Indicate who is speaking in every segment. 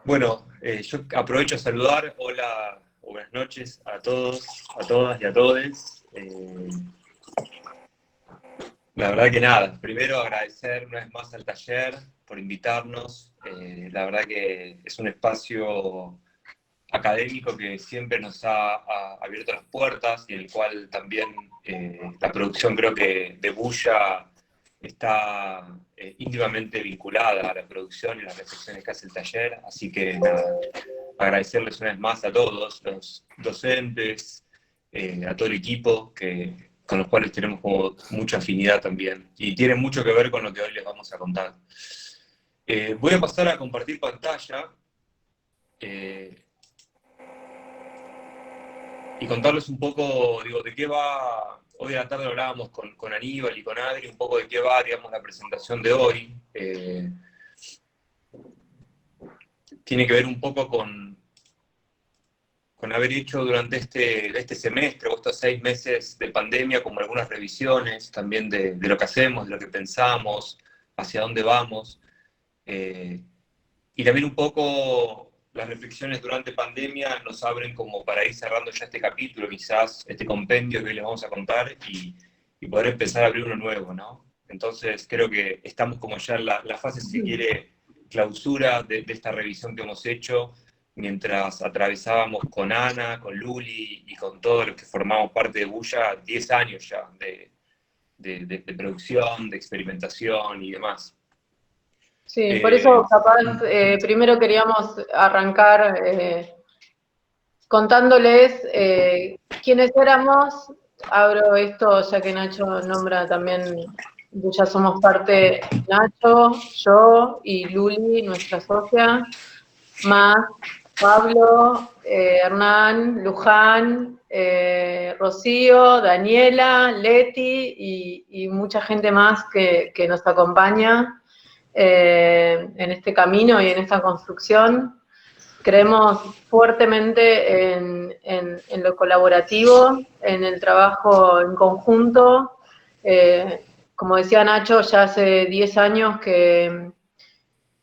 Speaker 1: Bueno, yo aprovecho a saludar, hola, buenas noches a todos, a todas y a todes. La verdad que nada, primero agradecer una vez más al taller por invitarnos. La verdad que es un espacio académico que siempre nos ha abierto las puertas y en el cual también la producción creo que de Bulla está íntimamente vinculada a la producción y las reflexiones que hace el taller, así que nada, agradecerles una vez más a todos los docentes, a todo el equipo con los cuales tenemos como mucha afinidad también, y tiene mucho que ver con lo que hoy les vamos a contar. Voy a pasar a compartir pantalla y contarles un poco, digo, de qué va. Hoy a la tarde hablábamos con Aníbal y con Adri un poco de qué va, digamos, la presentación de hoy. Tiene que ver un poco con haber hecho durante este semestre o estos 6 meses de pandemia como algunas revisiones también de lo que hacemos, de lo que pensamos, hacia dónde vamos. Y también un poco las reflexiones durante pandemia nos abren como para ir cerrando ya este capítulo, quizás este compendio que hoy les vamos a contar y poder empezar a abrir uno nuevo, ¿no? Entonces creo que estamos como ya en la fase, si quiere, clausura de esta revisión que hemos hecho, mientras atravesábamos con Ana, con Luli y con todos los que formamos parte de Bulla 10 años ya de producción, de experimentación y demás.
Speaker 2: Sí, por eso capaz primero queríamos arrancar contándoles quiénes éramos. Abro esto ya que Nacho nombra también, ya somos parte Nacho, yo y Luli, nuestra socia, más Pablo, Hernán, Luján, Rocío, Daniela, Leti y mucha gente más que nos acompaña en este camino y en esta construcción. Creemos fuertemente en lo colaborativo, en el trabajo en conjunto. Como decía Nacho, ya hace 10 años que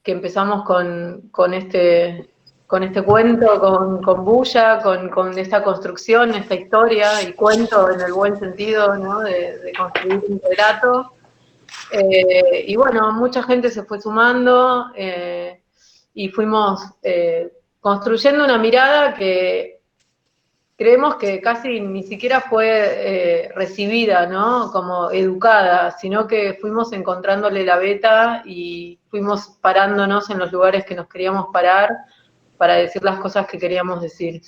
Speaker 2: empezamos con este cuento, con Bulla, con esta construcción, esta historia y cuento en el buen sentido, ¿no? de construir un relato. Y bueno, mucha gente se fue sumando y fuimos construyendo una mirada que creemos que casi ni siquiera fue recibida, ¿no? Como educada, sino que fuimos encontrándole la veta y fuimos parándonos en los lugares que nos queríamos parar para decir las cosas que queríamos decir.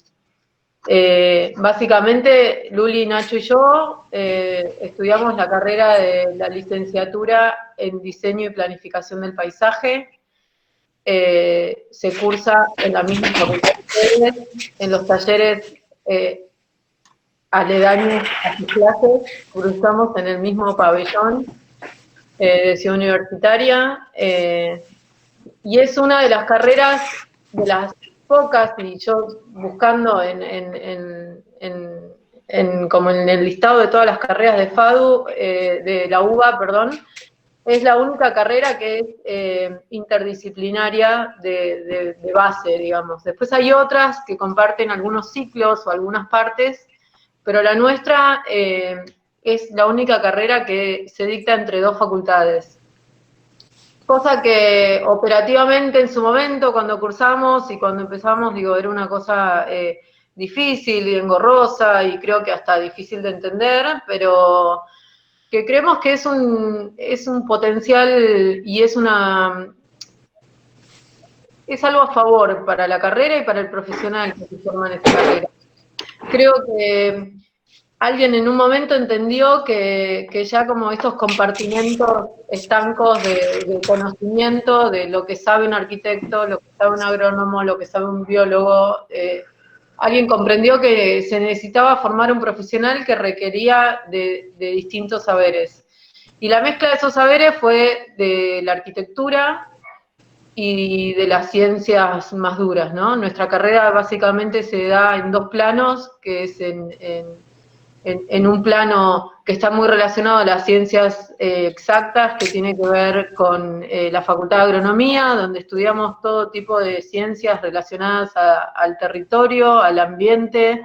Speaker 2: Básicamente, Luli, Nacho y yo estudiamos la carrera de la licenciatura en Diseño y Planificación del Paisaje. Se cursa en la misma facultad de ustedes, en los talleres aledaños a sus clases, cruzamos en el mismo pabellón de Ciudad Universitaria, y es una de las carreras, de las pocas, y yo buscando como en el listado de todas las carreras de FADU, de la UBA, perdón, es la única carrera que es interdisciplinaria de base, digamos. Después hay otras que comparten algunos ciclos o algunas partes, pero la nuestra es la única carrera que se dicta entre 2 facultades. Cosa que operativamente en su momento, cuando cursamos y cuando empezamos, digo, era una cosa difícil y engorrosa y creo que hasta difícil de entender, pero que creemos que es un potencial y es algo a favor para la carrera y para el profesional que se forma en esta carrera. Creo que alguien en un momento entendió que ya como estos compartimentos estancos de conocimiento de lo que sabe un arquitecto, lo que sabe un agrónomo, lo que sabe un biólogo, alguien comprendió que se necesitaba formar un profesional que requería de distintos saberes. Y la mezcla de esos saberes fue de la arquitectura y de las ciencias más duras, ¿no? Nuestra carrera básicamente se da en 2 planos, que es en en un plano que está muy relacionado a las ciencias exactas, que tiene que ver con la Facultad de Agronomía, donde estudiamos todo tipo de ciencias relacionadas al territorio, al ambiente,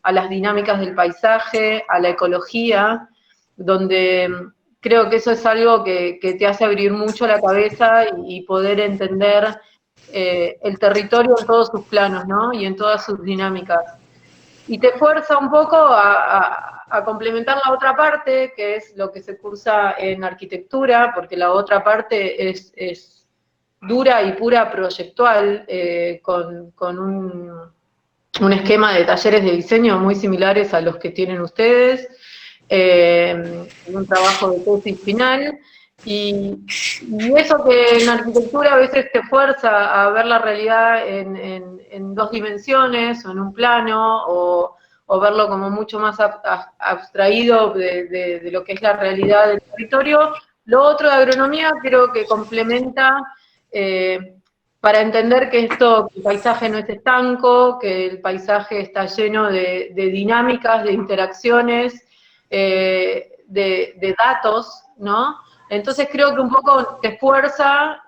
Speaker 2: a las dinámicas del paisaje, a la ecología, donde creo que eso es algo que te hace abrir mucho la cabeza y poder entender el territorio en todos sus planos, ¿no? Y en todas sus dinámicas. Y te fuerza un poco a complementar la otra parte, que es lo que se cursa en arquitectura, porque la otra parte es dura y pura proyectual, con un esquema de talleres de diseño muy similares a los que tienen ustedes, un trabajo de tesis final, y eso que en arquitectura a veces te fuerza a ver la realidad en dos dimensiones, o en un plano, o verlo como mucho más abstraído de lo que es la realidad del territorio. Lo otro de agronomía creo que complementa para entender que el paisaje no es estanco, que el paisaje está lleno de dinámicas, de interacciones, de datos, ¿no? Entonces creo que un poco te fuerza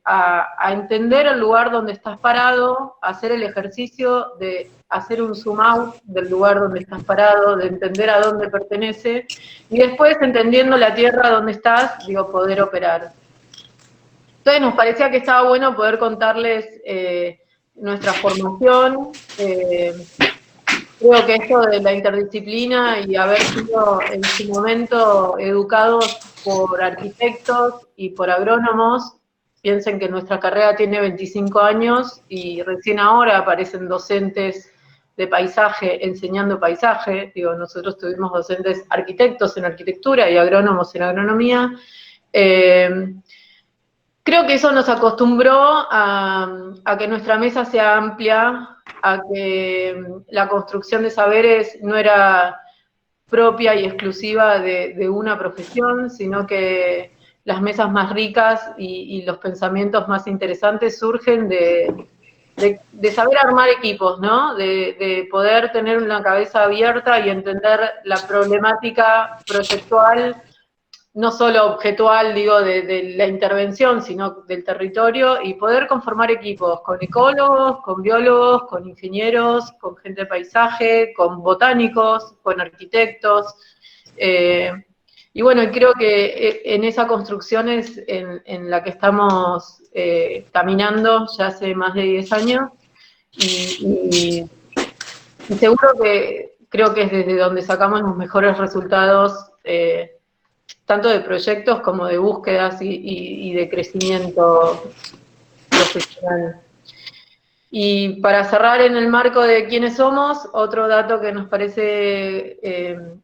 Speaker 2: a entender el lugar donde estás parado, a hacer el ejercicio de hacer un zoom out del lugar donde estás parado, de entender a dónde pertenece, y después, entendiendo la tierra donde estás, poder operar. Entonces nos parecía que estaba bueno poder contarles nuestra formación. Creo que esto de la interdisciplina y haber sido en su momento educados por arquitectos y por agrónomos, piensen que nuestra carrera tiene 25 años y recién ahora aparecen docentes de paisaje enseñando paisaje. Nosotros tuvimos docentes arquitectos en arquitectura y agrónomos en agronomía. Creo que eso nos acostumbró a que nuestra mesa sea amplia, a que la construcción de saberes no era propia y exclusiva de una profesión, sino que las mesas más ricas y los pensamientos más interesantes surgen de saber armar equipos, ¿no? De poder tener una cabeza abierta y entender la problemática proyectual, no solo objetual, de la intervención, sino del territorio, y poder conformar equipos con ecólogos, con biólogos, con ingenieros, con gente de paisaje, con botánicos, con arquitectos. Y bueno, creo que en esa construcción es en la que estamos caminando ya hace más de 10 años, y seguro que creo que es desde donde sacamos los mejores resultados, tanto de proyectos como de búsquedas y de crecimiento profesional. Y para cerrar en el marco de quiénes somos, otro dato que nos parece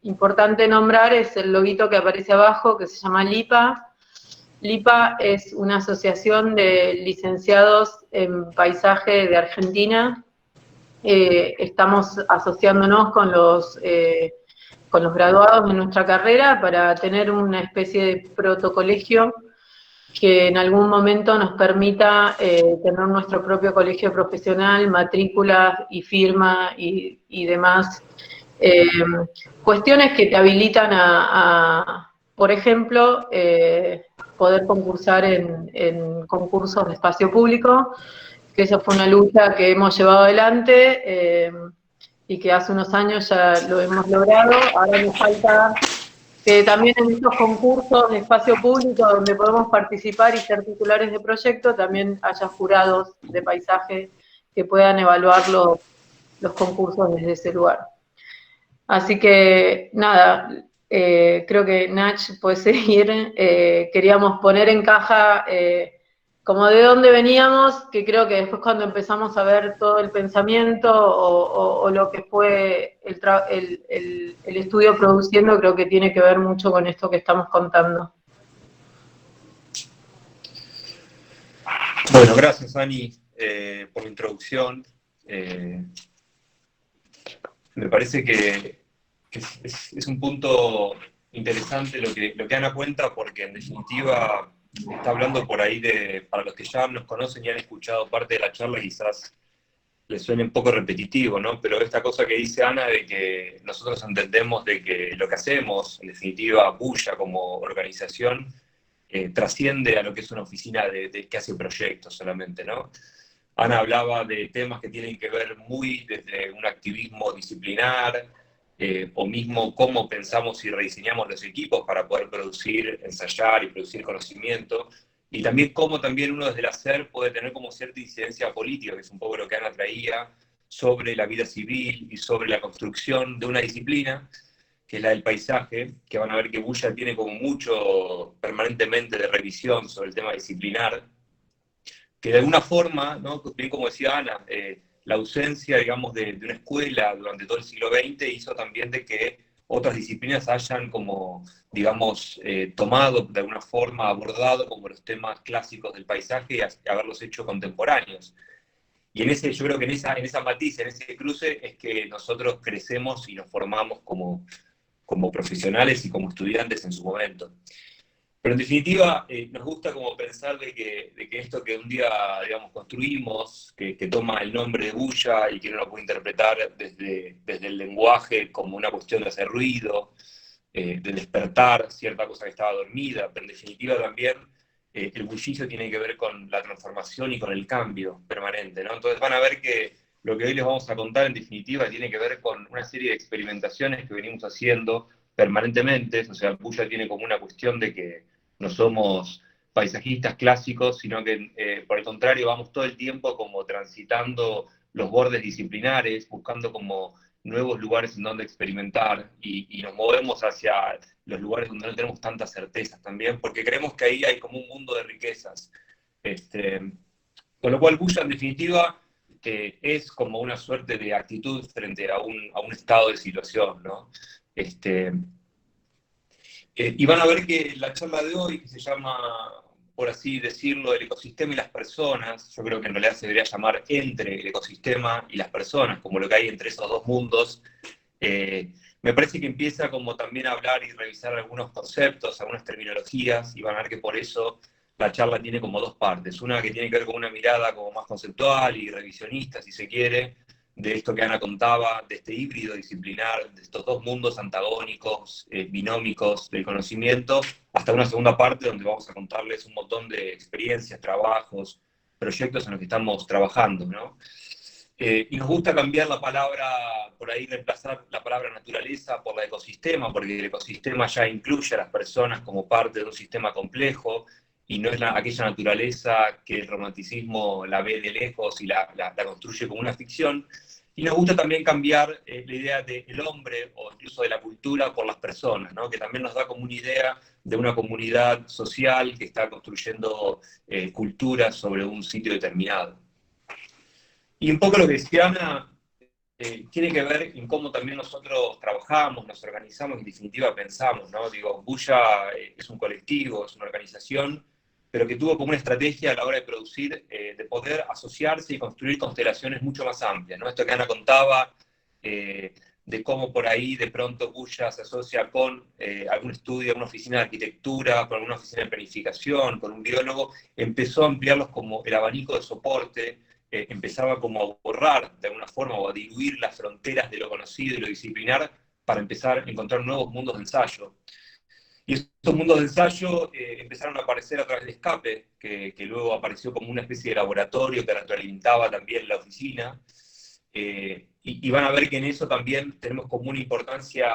Speaker 2: importante nombrar es el loguito que aparece abajo, que se llama LIPA. LIPA es una asociación de licenciados en paisaje de Argentina. Estamos asociándonos con los graduados de nuestra carrera para tener una especie de protocolegio que en algún momento nos permita tener nuestro propio colegio profesional, matrícula y firma y demás cuestiones que te habilitan por ejemplo, poder concursar en concursos de espacio público, que esa fue una lucha que hemos llevado adelante, y que hace unos años ya lo hemos logrado. Ahora nos falta que también en estos concursos de espacio público donde podemos participar y ser titulares de proyecto, también haya jurados de paisaje que puedan evaluar los concursos desde ese lugar. Así que, nada, creo que Nach puede seguir. Queríamos poner en caja como de dónde veníamos, que creo que después cuando empezamos a ver todo el pensamiento o lo que fue el estudio produciendo, creo que tiene que ver mucho con esto que estamos contando.
Speaker 1: Bueno, gracias, Ani, por la introducción. Me parece que es un punto interesante lo que Ana cuenta, porque en definitiva está hablando por ahí para los que ya nos conocen y han escuchado parte de la charla, quizás le suene un poco repetitivo, ¿no? Pero esta cosa que dice Ana de que nosotros entendemos de que lo que hacemos, en definitiva, Bulla como organización, trasciende a lo que es una oficina que hace proyectos solamente, ¿no? Ana hablaba de temas que tienen que ver muy desde un activismo disciplinar, o mismo cómo pensamos y rediseñamos los equipos para poder producir, ensayar y producir conocimiento, y también cómo también uno desde el hacer puede tener como cierta incidencia política, que es un poco lo que Ana traía, sobre la vida civil y sobre la construcción de una disciplina, que es la del paisaje, que van a ver que Bulla tiene como mucho permanentemente de revisión sobre el tema disciplinar, que de alguna forma, ¿no? Bien como decía Ana, la ausencia, digamos, de una escuela durante todo el siglo XX hizo también de que otras disciplinas hayan como, digamos, tomado de alguna forma, abordado como los temas clásicos del paisaje y haberlos hecho contemporáneos. Y yo creo que en esa matiz, en ese cruce, es que nosotros crecemos y nos formamos como profesionales y como estudiantes en su momento. Pero en definitiva, nos gusta como pensar de que esto que un día, digamos, construimos, que toma el nombre de Bulla y que uno lo puede interpretar desde el lenguaje como una cuestión de hacer ruido, de despertar cierta cosa que estaba dormida, pero en definitiva también el bullicio tiene que ver con la transformación y con el cambio permanente, ¿no? Entonces van a ver que lo que hoy les vamos a contar en definitiva tiene que ver con una serie de experimentaciones que venimos haciendo permanentemente, o sea, Bulla tiene como una cuestión de que no somos paisajistas clásicos, sino que por el contrario vamos todo el tiempo como transitando los bordes disciplinares, buscando como nuevos lugares en donde experimentar y nos movemos hacia los lugares donde no tenemos tantas certezas también, porque creemos que ahí hay como un mundo de riquezas. Con lo cual Bulla en definitiva es como una suerte de actitud frente a un estado de situación, ¿no? Y van a ver que la charla de hoy, que se llama, por así decirlo, el ecosistema y las personas, yo creo que en realidad se debería llamar entre el ecosistema y las personas, como lo que hay entre esos dos mundos, me parece que empieza como también a hablar y revisar algunos conceptos, algunas terminologías, y van a ver que por eso la charla tiene como dos partes. Una que tiene que ver con una mirada como más conceptual y revisionista, si se quiere, de esto que Ana contaba, de este híbrido disciplinar, de estos dos mundos antagónicos, binómicos del conocimiento, hasta una segunda parte donde vamos a contarles un montón de experiencias, trabajos, proyectos en los que estamos trabajando, ¿no? Y nos gusta cambiar la palabra, por ahí reemplazar la palabra naturaleza por la ecosistema, porque el ecosistema ya incluye a las personas como parte de un sistema complejo, y no es aquella naturaleza que el romanticismo la ve de lejos y la construye como una ficción. Y nos gusta también cambiar la idea del hombre o incluso de la cultura por las personas, ¿no? Que también nos da como una idea de una comunidad social que está construyendo cultura sobre un sitio determinado. Y un poco lo que decía Ana tiene que ver en cómo también nosotros trabajamos, nos organizamos y en definitiva pensamos, ¿no? Digo, Bulla es un colectivo, es una organización, pero que tuvo como una estrategia a la hora de producir, de poder asociarse y construir constelaciones mucho más amplias, ¿no? Esto que Ana contaba, de cómo por ahí de pronto Bulla se asocia con algún estudio, alguna oficina de arquitectura, con alguna oficina de planificación, con un biólogo, empezó a ampliarlos como el abanico de soporte, empezaba como a borrar de alguna forma o a diluir las fronteras de lo conocido y lo disciplinar para empezar a encontrar nuevos mundos de ensayo. Y estos mundos de ensayo empezaron a aparecer a través de Escape, que luego apareció como una especie de laboratorio que retroalimentaba también la oficina. Y van a ver que en eso también tenemos como una importancia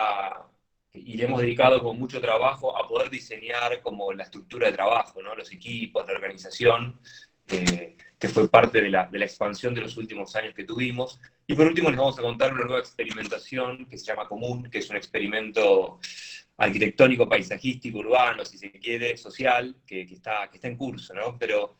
Speaker 1: y le hemos dedicado con mucho trabajo a poder diseñar como la estructura de trabajo, ¿no? Los equipos, la organización, que fue parte de la expansión de los últimos años que tuvimos. Y por último les vamos a contar una nueva experimentación que se llama Común, que es un experimento arquitectónico, paisajístico, urbano, si se quiere, social, que está en curso, ¿no? Pero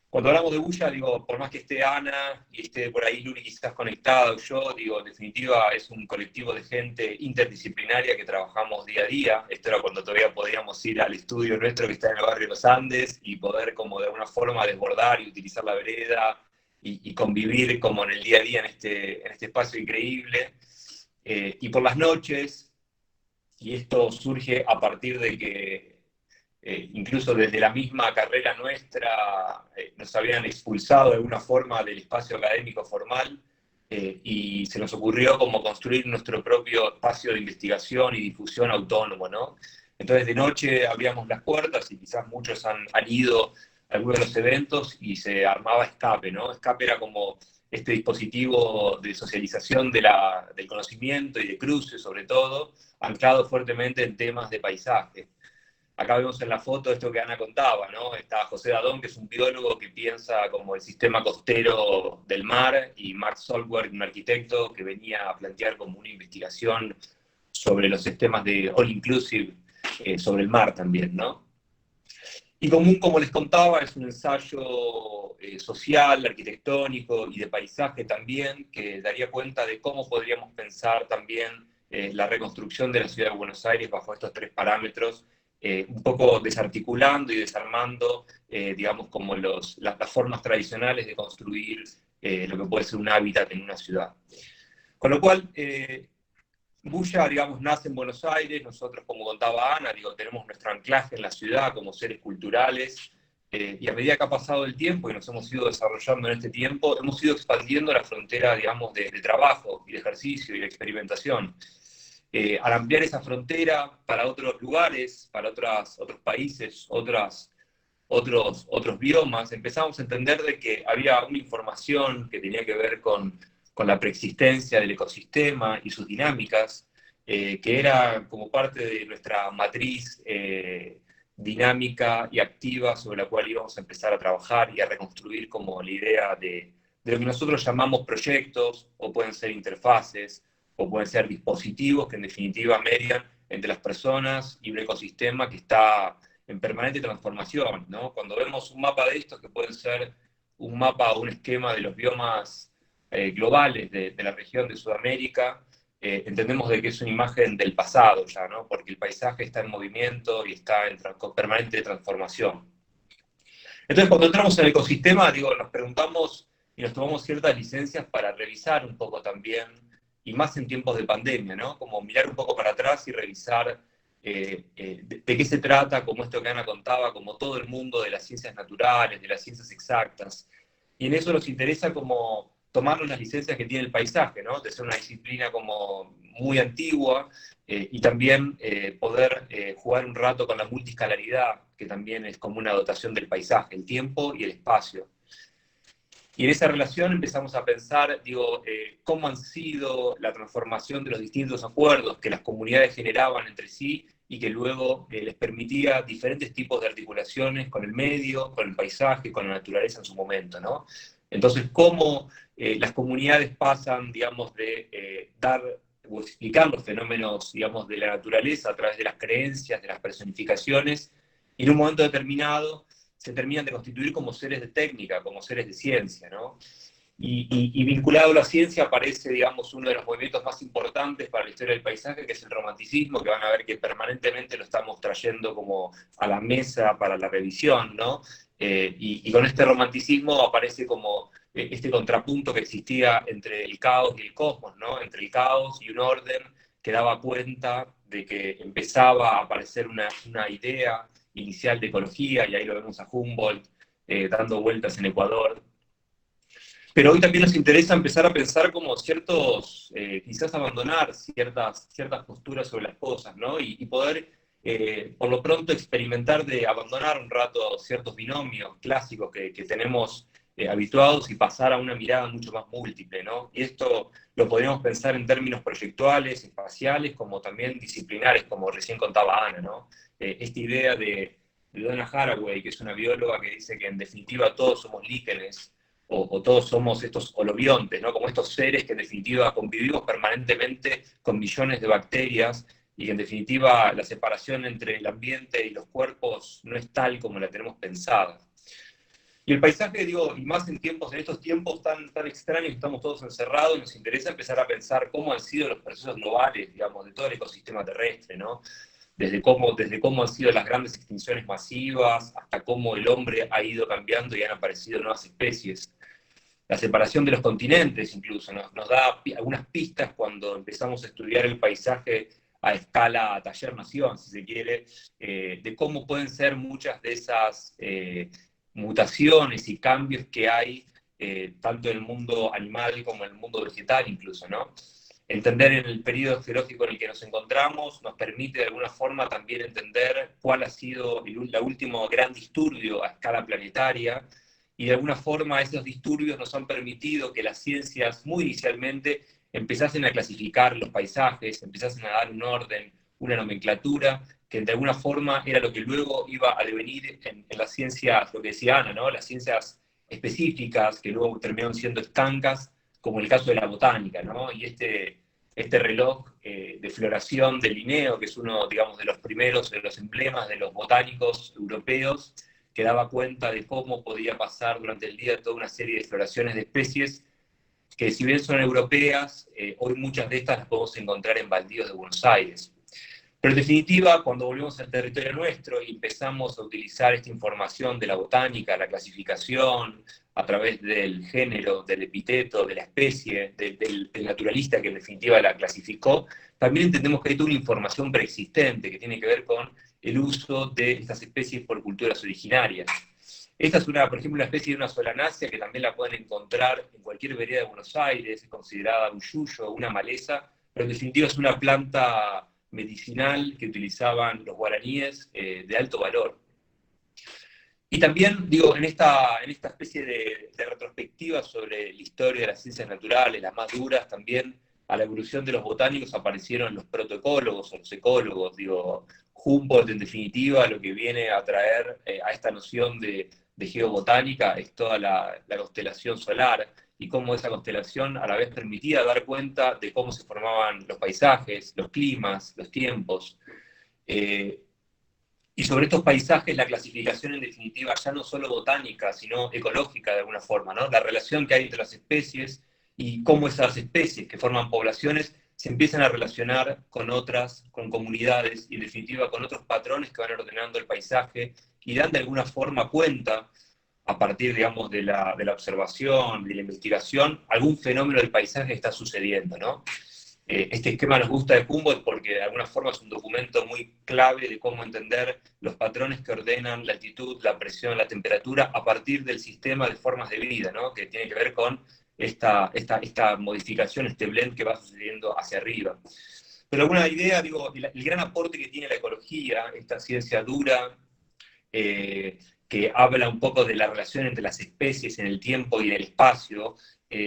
Speaker 1: cuando hablamos de Bulla, digo, por más que esté Ana y esté por ahí Luli quizás conectada, o yo, digo, en definitiva es un colectivo de gente interdisciplinaria que trabajamos día a día. Esto era cuando todavía podíamos ir al estudio nuestro que está en el barrio de los Andes y poder como de alguna forma desbordar y utilizar la vereda y convivir como en el día a día en este espacio increíble. Y por las noches, y esto surge a partir de que incluso desde la misma carrera nuestra, nos habían expulsado de alguna forma del espacio académico formal, y se nos ocurrió como construir nuestro propio espacio de investigación y difusión autónomo, ¿no? Entonces de noche abríamos las puertas y quizás muchos han ido a algunos de los eventos y se armaba Escape, ¿no? Escape era como este dispositivo de socialización del conocimiento y de cruce, sobre todo, anclado fuertemente en temas de paisaje. Acá vemos en la foto esto que Ana contaba, ¿no? Está José Dadón, que es un biólogo que piensa como el sistema costero del mar, y Mark Solberg, un arquitecto que venía a plantear como una investigación sobre los sistemas de all inclusive, sobre el mar también, ¿no? Y Común, como les contaba, es un ensayo social, arquitectónico y de paisaje también, que daría cuenta de cómo podríamos pensar también la reconstrucción de la ciudad de Buenos Aires bajo estos tres parámetros, un poco desarticulando y desarmando, digamos, como las formas tradicionales de construir lo que puede ser un hábitat en una ciudad. Con lo cual, Bulla, digamos, nace en Buenos Aires. Nosotros, como contaba Ana, tenemos nuestro anclaje en la ciudad como seres culturales, y a medida que ha pasado el tiempo y nos hemos ido desarrollando en este tiempo, hemos ido expandiendo la frontera, digamos, de trabajo y de ejercicio y de experimentación. Al ampliar esa frontera para otros lugares, para otros países, otros biomas, empezamos a entender de que había una información que tenía que ver con la preexistencia del ecosistema y sus dinámicas, que era como parte de nuestra matriz dinámica y activa sobre la cual íbamos a empezar a trabajar y a reconstruir como la idea de lo que nosotros llamamos proyectos, o pueden ser interfaces, o pueden ser dispositivos que en definitiva median entre las personas y un ecosistema que está en permanente transformación, ¿no? Cuando vemos un mapa de estos, que pueden ser un mapa o un esquema de los biomas globales de la región de Sudamérica, entendemos de que es una imagen del pasado ya, ¿no? Porque el paisaje está en movimiento y está en permanente transformación. Entonces, cuando entramos en el ecosistema, nos preguntamos y nos tomamos ciertas licencias para revisar un poco también, y más en tiempos de pandemia, ¿no? Como mirar un poco para atrás y revisar de qué se trata, como esto que Ana contaba, como todo el mundo de las ciencias naturales, de las ciencias exactas. Y en eso nos interesa como tomar las licencias que tiene el paisaje, ¿no? De ser una disciplina como muy antigua, y también poder jugar un rato con la multiscalaridad, que también es como una dotación del paisaje, el tiempo y el espacio. Y en esa relación empezamos a pensar, cómo han sido la transformación de los distintos acuerdos que las comunidades generaban entre sí y que luego les permitía diferentes tipos de articulaciones con el medio, con el paisaje, con la naturaleza en su momento, ¿no? Entonces, cómo las comunidades pasan, digamos, de dar o explicar los fenómenos, digamos, de la naturaleza a través de las creencias, de las personificaciones, y en un momento determinado se terminan de constituir como seres de técnica, como seres de ciencia, ¿no? Y vinculado a la ciencia aparece, digamos, uno de los movimientos más importantes para la historia del paisaje, que es el romanticismo, que van a ver que permanentemente lo estamos trayendo como a la mesa para la revisión, ¿no? Y con este romanticismo aparece como este contrapunto que existía entre el caos y el cosmos, ¿no? Entre el caos y un orden que daba cuenta de que empezaba a aparecer una idea inicial de ecología, y ahí lo vemos a Humboldt dando vueltas en Ecuador. Pero hoy también nos interesa empezar a pensar como quizás abandonar ciertas posturas sobre las cosas, ¿no? Y poder, por lo pronto, experimentar de abandonar un rato ciertos binomios clásicos que tenemos habituados, y pasar a una mirada mucho más múltiple, ¿no? Y esto lo podríamos pensar en términos proyectuales, espaciales, como también disciplinares, como recién contaba Ana, ¿no? Esta idea de Donna Haraway, que es una bióloga que dice que en definitiva todos somos líquenes, o todos somos estos holobiontes, ¿no? Como estos seres que en definitiva convivimos permanentemente con millones de bacterias, y que en definitiva la separación entre el ambiente y los cuerpos no es tal como la tenemos pensada. Y el paisaje, y más en estos tiempos tan extraños, estamos todos encerrados, y nos interesa empezar a pensar cómo han sido los procesos globales, digamos, de todo el ecosistema terrestre, ¿no? Desde cómo han sido las grandes extinciones masivas, hasta cómo el hombre ha ido cambiando y han aparecido nuevas especies. La separación de los continentes incluso nos da algunas pistas cuando empezamos a estudiar el paisaje a escala taller-nación, si se quiere, de cómo pueden ser muchas de esas mutaciones y cambios que hay, tanto en el mundo animal como en el mundo vegetal incluso, ¿no? Entender en el periodo geológico en el que nos encontramos nos permite de alguna forma también entender cuál ha sido el último gran disturbio a escala planetaria, y de alguna forma esos disturbios nos han permitido que las ciencias muy inicialmente empezasen a clasificar los paisajes, empezasen a dar un orden, una nomenclatura, que de alguna forma era lo que luego iba a devenir en las ciencias, lo que decía Ana, ¿no? Las ciencias específicas que luego terminaron siendo estancas, como el caso de la botánica, ¿no? Y este reloj de floración de Linneo, que es uno, digamos, de los primeros, de los emblemas de los botánicos europeos, que daba cuenta de cómo podía pasar durante el día toda una serie de floraciones de especies que, si bien son europeas, hoy muchas de estas las podemos encontrar en baldíos de Buenos Aires. Pero en definitiva, cuando volvemos al territorio nuestro y empezamos a utilizar esta información de la botánica, la clasificación, a través del género, del epíteto, de la especie, del naturalista que en definitiva la clasificó, también entendemos que hay toda una información preexistente que tiene que ver con el uso de estas especies por culturas originarias. Esta es, por ejemplo, una especie de una solanácea que también la pueden encontrar en cualquier vereda de Buenos Aires, es considerada un yuyo, una maleza, pero en definitiva es una planta medicinal que utilizaban los guaraníes de alto valor. Y también, digo, en esta especie de retrospectiva sobre la historia de las ciencias naturales, las más duras, también a la evolución de los botánicos aparecieron los protoecólogos o los ecólogos. Digo, Humboldt, en definitiva, lo que viene a traer a esta noción de geobotánica es toda la constelación solar, y cómo esa constelación a la vez permitía dar cuenta de cómo se formaban los paisajes, los climas, los tiempos. Y sobre estos paisajes, la clasificación en definitiva ya no solo botánica, sino ecológica de alguna forma, ¿no? La relación que hay entre las especies y cómo esas especies que forman poblaciones se empiezan a relacionar con otras, con comunidades y en definitiva con otros patrones que van ordenando el paisaje y dan de alguna forma cuenta, a partir, digamos, de la observación, de la investigación, algún fenómeno del paisaje está sucediendo, ¿no? Este esquema nos gusta de Humboldt porque de alguna forma es un documento muy clave de cómo entender los patrones que ordenan la altitud, la presión, la temperatura a partir del sistema de formas de vida, ¿no? Que tiene que ver con esta modificación, este blend que va sucediendo hacia arriba. Pero alguna idea, digo, el gran aporte que tiene la ecología, esta ciencia dura, que habla un poco de la relación entre las especies en el tiempo y en el espacio,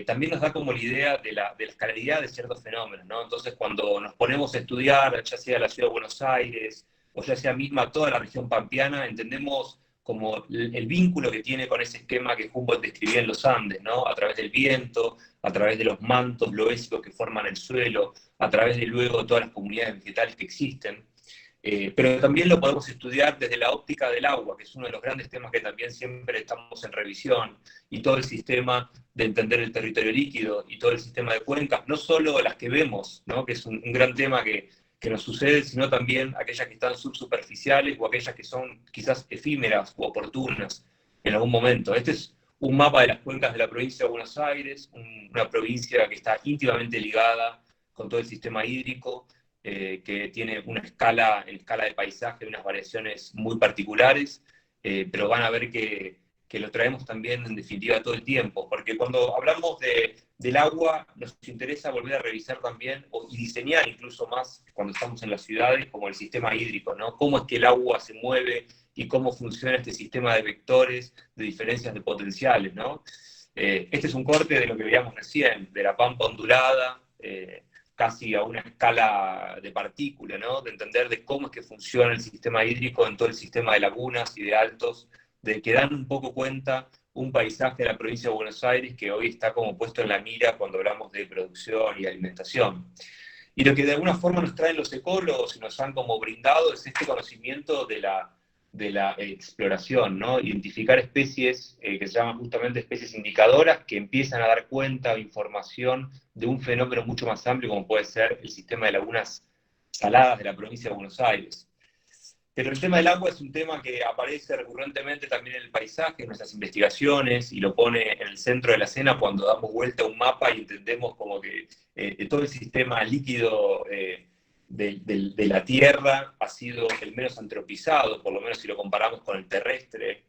Speaker 1: también nos da como la idea de la escalaridad de ciertos fenómenos, ¿no? Entonces, cuando nos ponemos a estudiar, ya sea la ciudad de Buenos Aires, o ya sea misma toda la región pampeana, entendemos como el vínculo que tiene con ese esquema que Humboldt describía en los Andes, ¿no? A través del viento, a través de los mantos loésicos que forman el suelo, a través de luego todas las comunidades vegetales que existen. Pero también lo podemos estudiar desde la óptica del agua, que es uno de los grandes temas que también siempre estamos en revisión, y todo el sistema de entender el territorio líquido y todo el sistema de cuencas, no solo las que vemos, ¿no? Que es un gran tema que nos sucede, sino también aquellas que están subsuperficiales o aquellas que son quizás efímeras o oportunas en algún momento. Este es un mapa de las cuencas de la provincia de Buenos Aires, una provincia que está íntimamente ligada con todo el sistema hídrico, que tiene una escala, en escala de paisaje, unas variaciones muy particulares, pero van a ver que lo traemos también en definitiva todo el tiempo, porque cuando hablamos del agua nos interesa volver a revisar también y diseñar incluso más cuando estamos en las ciudades como el sistema hídrico, ¿no? Cómo es que el agua se mueve y cómo funciona este sistema de vectores, de diferencias de potenciales, ¿no? Este es un corte de lo que veíamos recién, de la pampa ondulada, casi a una escala de partícula, ¿no? De entender de cómo es que funciona el sistema hídrico en todo el sistema de lagunas y de altos, de que dan un poco cuenta un paisaje de la provincia de Buenos Aires que hoy está como puesto en la mira cuando hablamos de producción y alimentación. Y lo que de alguna forma nos traen los ecólogos y nos han como brindado es este conocimiento de la exploración, ¿no? Identificar especies que se llaman justamente especies indicadoras que empiezan a dar cuenta o información de un fenómeno mucho más amplio como puede ser el sistema de lagunas saladas de la provincia de Buenos Aires. Pero el tema del agua es un tema que aparece recurrentemente también en el paisaje, en nuestras investigaciones, y lo pone en el centro de la escena cuando damos vuelta a un mapa y entendemos como que todo el sistema líquido de la Tierra ha sido el menos antropizado, por lo menos si lo comparamos con el terrestre.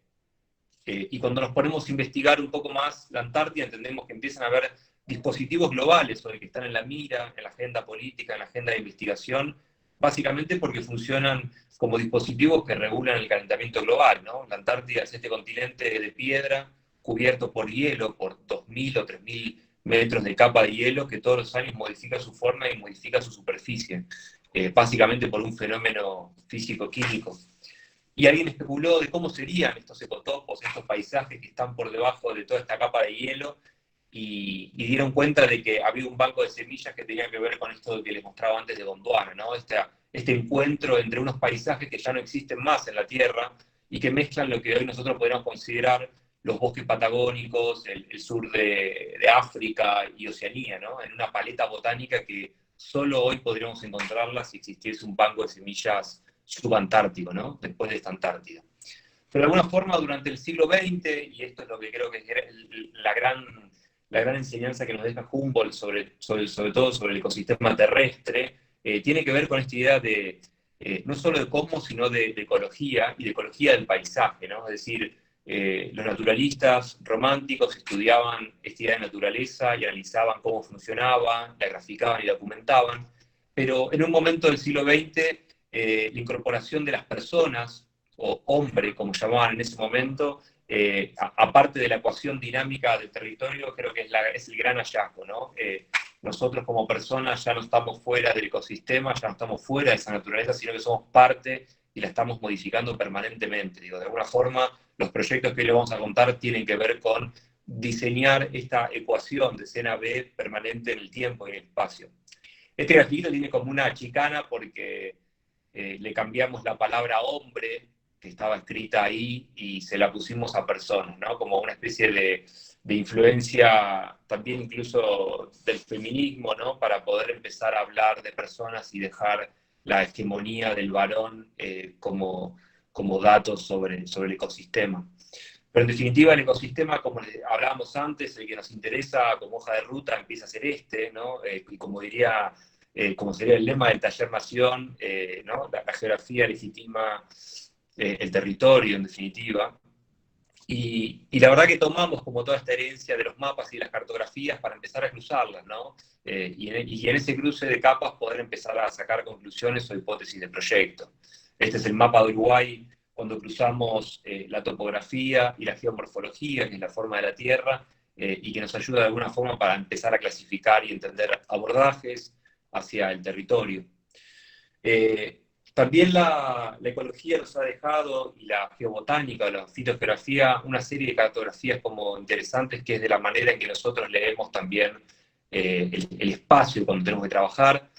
Speaker 1: Y cuando nos ponemos a investigar un poco más la Antártida, entendemos que empiezan a haber dispositivos globales hoy que están en la mira, en la agenda política, en la agenda de investigación, básicamente porque funcionan como dispositivos que regulan el calentamiento global, ¿no? La Antártida es este continente de piedra cubierto por hielo, por 2.000 o 3.000 metros de capa de hielo que todos los años modifica su forma y modifica su superficie, básicamente por un fenómeno físico-químico. Y alguien especuló de cómo serían estos ecotopos, estos paisajes que están por debajo de toda esta capa de hielo, y dieron cuenta de que había un banco de semillas que tenía que ver con esto que les mostraba antes de Gondwana, ¿no? Este encuentro entre unos paisajes que ya no existen más en la Tierra y que mezclan lo que hoy nosotros podríamos considerar los bosques patagónicos, el sur de África y Oceanía, ¿no? En una paleta botánica que solo hoy podríamos encontrarla si existiese un banco de semillas subantártico, ¿no? Después de esta Antártida. Pero de alguna forma, durante el siglo XX, y esto es lo que creo que es la gran enseñanza que nos deja Humboldt, sobre todo sobre el ecosistema terrestre, tiene que ver con esta idea de no solo de cosmos, sino de ecología, y de ecología del paisaje, ¿no? Es decir, los naturalistas románticos estudiaban esta idea de naturaleza y analizaban cómo funcionaba, la graficaban y documentaban, pero en un momento del siglo XX, la incorporación de las personas, o hombre, como llamaban en ese momento, aparte de la ecuación dinámica del territorio, creo que es el gran hallazgo, ¿no? Nosotros como personas ya no estamos fuera del ecosistema, ya no estamos fuera de esa naturaleza, sino que somos parte y la estamos modificando permanentemente. Digo, de alguna forma, los proyectos que hoy les vamos a contar tienen que ver con diseñar esta ecuación de escena B permanente en el tiempo y en el espacio. Este grafiquito tiene como una chicana porque le cambiamos la palabra hombre, que estaba escrita ahí, y se la pusimos a personas, ¿no? Como una especie de influencia también incluso del feminismo, ¿no? Para poder empezar a hablar de personas y dejar la hegemonía del varón como datos sobre el ecosistema. Pero en definitiva el ecosistema, como hablábamos antes, el que nos interesa como hoja de ruta empieza a ser ¿no? Y como sería el lema del taller Nación, ¿no? La geografía legitima el territorio, en definitiva. Y la verdad que tomamos como toda esta herencia de los mapas y de las cartografías para empezar a cruzarlas, ¿no? Y en ese cruce de capas poder empezar a sacar conclusiones o hipótesis de proyecto. Este es el mapa de Uruguay cuando cruzamos la topografía y la geomorfología, que es la forma de la Tierra, y que nos ayuda de alguna forma para empezar a clasificar y entender abordajes hacia el territorio. También la ecología nos ha dejado, y la geobotánica, la fitogeografía, una serie de cartografías como interesantes, que es de la manera en que nosotros leemos también el espacio cuando tenemos que trabajar.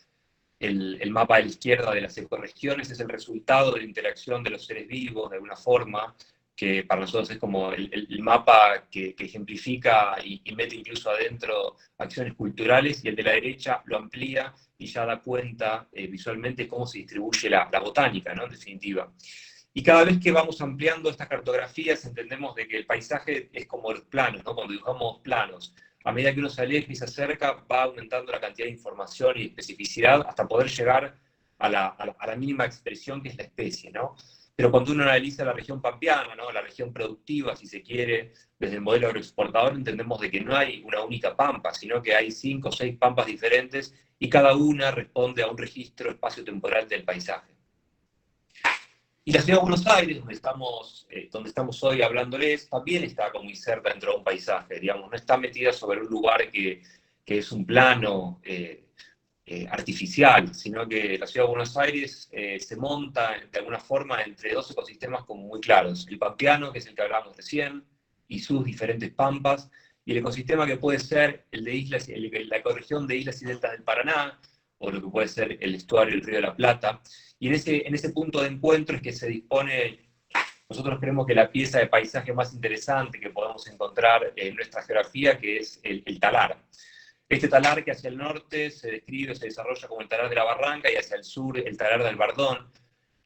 Speaker 1: El mapa de la izquierda de las ecorregiones es el resultado de la interacción de los seres vivos, de alguna forma, que para nosotros es como el mapa que ejemplifica y mete incluso adentro acciones culturales, y el de la derecha lo amplía y ya da cuenta visualmente cómo se distribuye la botánica, ¿no? En definitiva. Y cada vez que vamos ampliando estas cartografías, entendemos de que el paisaje es como los planos, ¿no? Cuando dibujamos planos, a medida que uno se aleja y se acerca, va aumentando la cantidad de información y especificidad hasta poder llegar a la mínima expresión que es la especie, ¿no? Pero cuando uno analiza la región pampeana, ¿no? La región productiva, si se quiere, desde el modelo agroexportador, entendemos de que no hay una única pampa, sino que hay 5 o 6 pampas diferentes y cada una responde a un registro espacio-temporal del paisaje. Y la ciudad de Buenos Aires, donde estamos hoy hablándoles, también está como inserta dentro de un paisaje, digamos, no está metida sobre un lugar que es un plano artificial, sino que la ciudad de Buenos Aires se monta de alguna forma entre dos ecosistemas como muy claros, el pampeano, que es el que hablábamos recién, y sus diferentes pampas, y el ecosistema que puede ser el de islas, la ecorregión de islas y deltas del Paraná, o lo que puede ser el estuario del Río de la Plata. Y en ese punto de encuentro es que se dispone, nosotros creemos que la pieza de paisaje más interesante que podemos encontrar en nuestra geografía, que es el talar. Este talar que hacia el norte se describe, se desarrolla como el talar de la Barranca, y hacia el sur el talar del Bardón,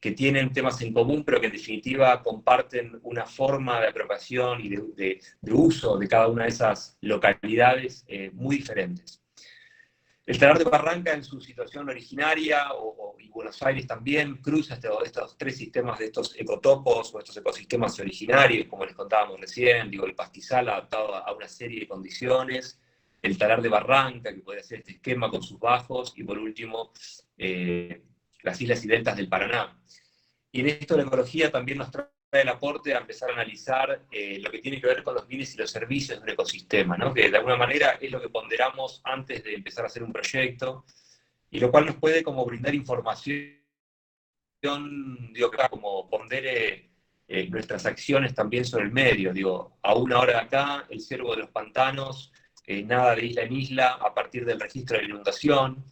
Speaker 1: que tienen temas en común, pero que en definitiva comparten una forma de apropiación y de uso de cada una de esas localidades muy diferentes. El Talar de Barranca en su situación originaria, y Buenos Aires también, cruza estos tres sistemas de estos ecotopos o estos ecosistemas originarios, como les contábamos recién, digo, el pastizal adaptado a una serie de condiciones, el Talar de Barranca, que puede hacer este esquema con sus bajos, y por último, las islas y deltas del Paraná. Y en esto la ecología también nos trae el aporte a empezar a analizar lo que tiene que ver con los bienes y los servicios de un ecosistema, ¿no? Que de alguna manera es lo que ponderamos antes de empezar a hacer un proyecto, y lo cual nos puede como brindar información, digo, que como pondere nuestras acciones también sobre el medio. Digo, a una hora de acá, el ciervo de los pantanos nada de isla en isla a partir del registro de la inundación,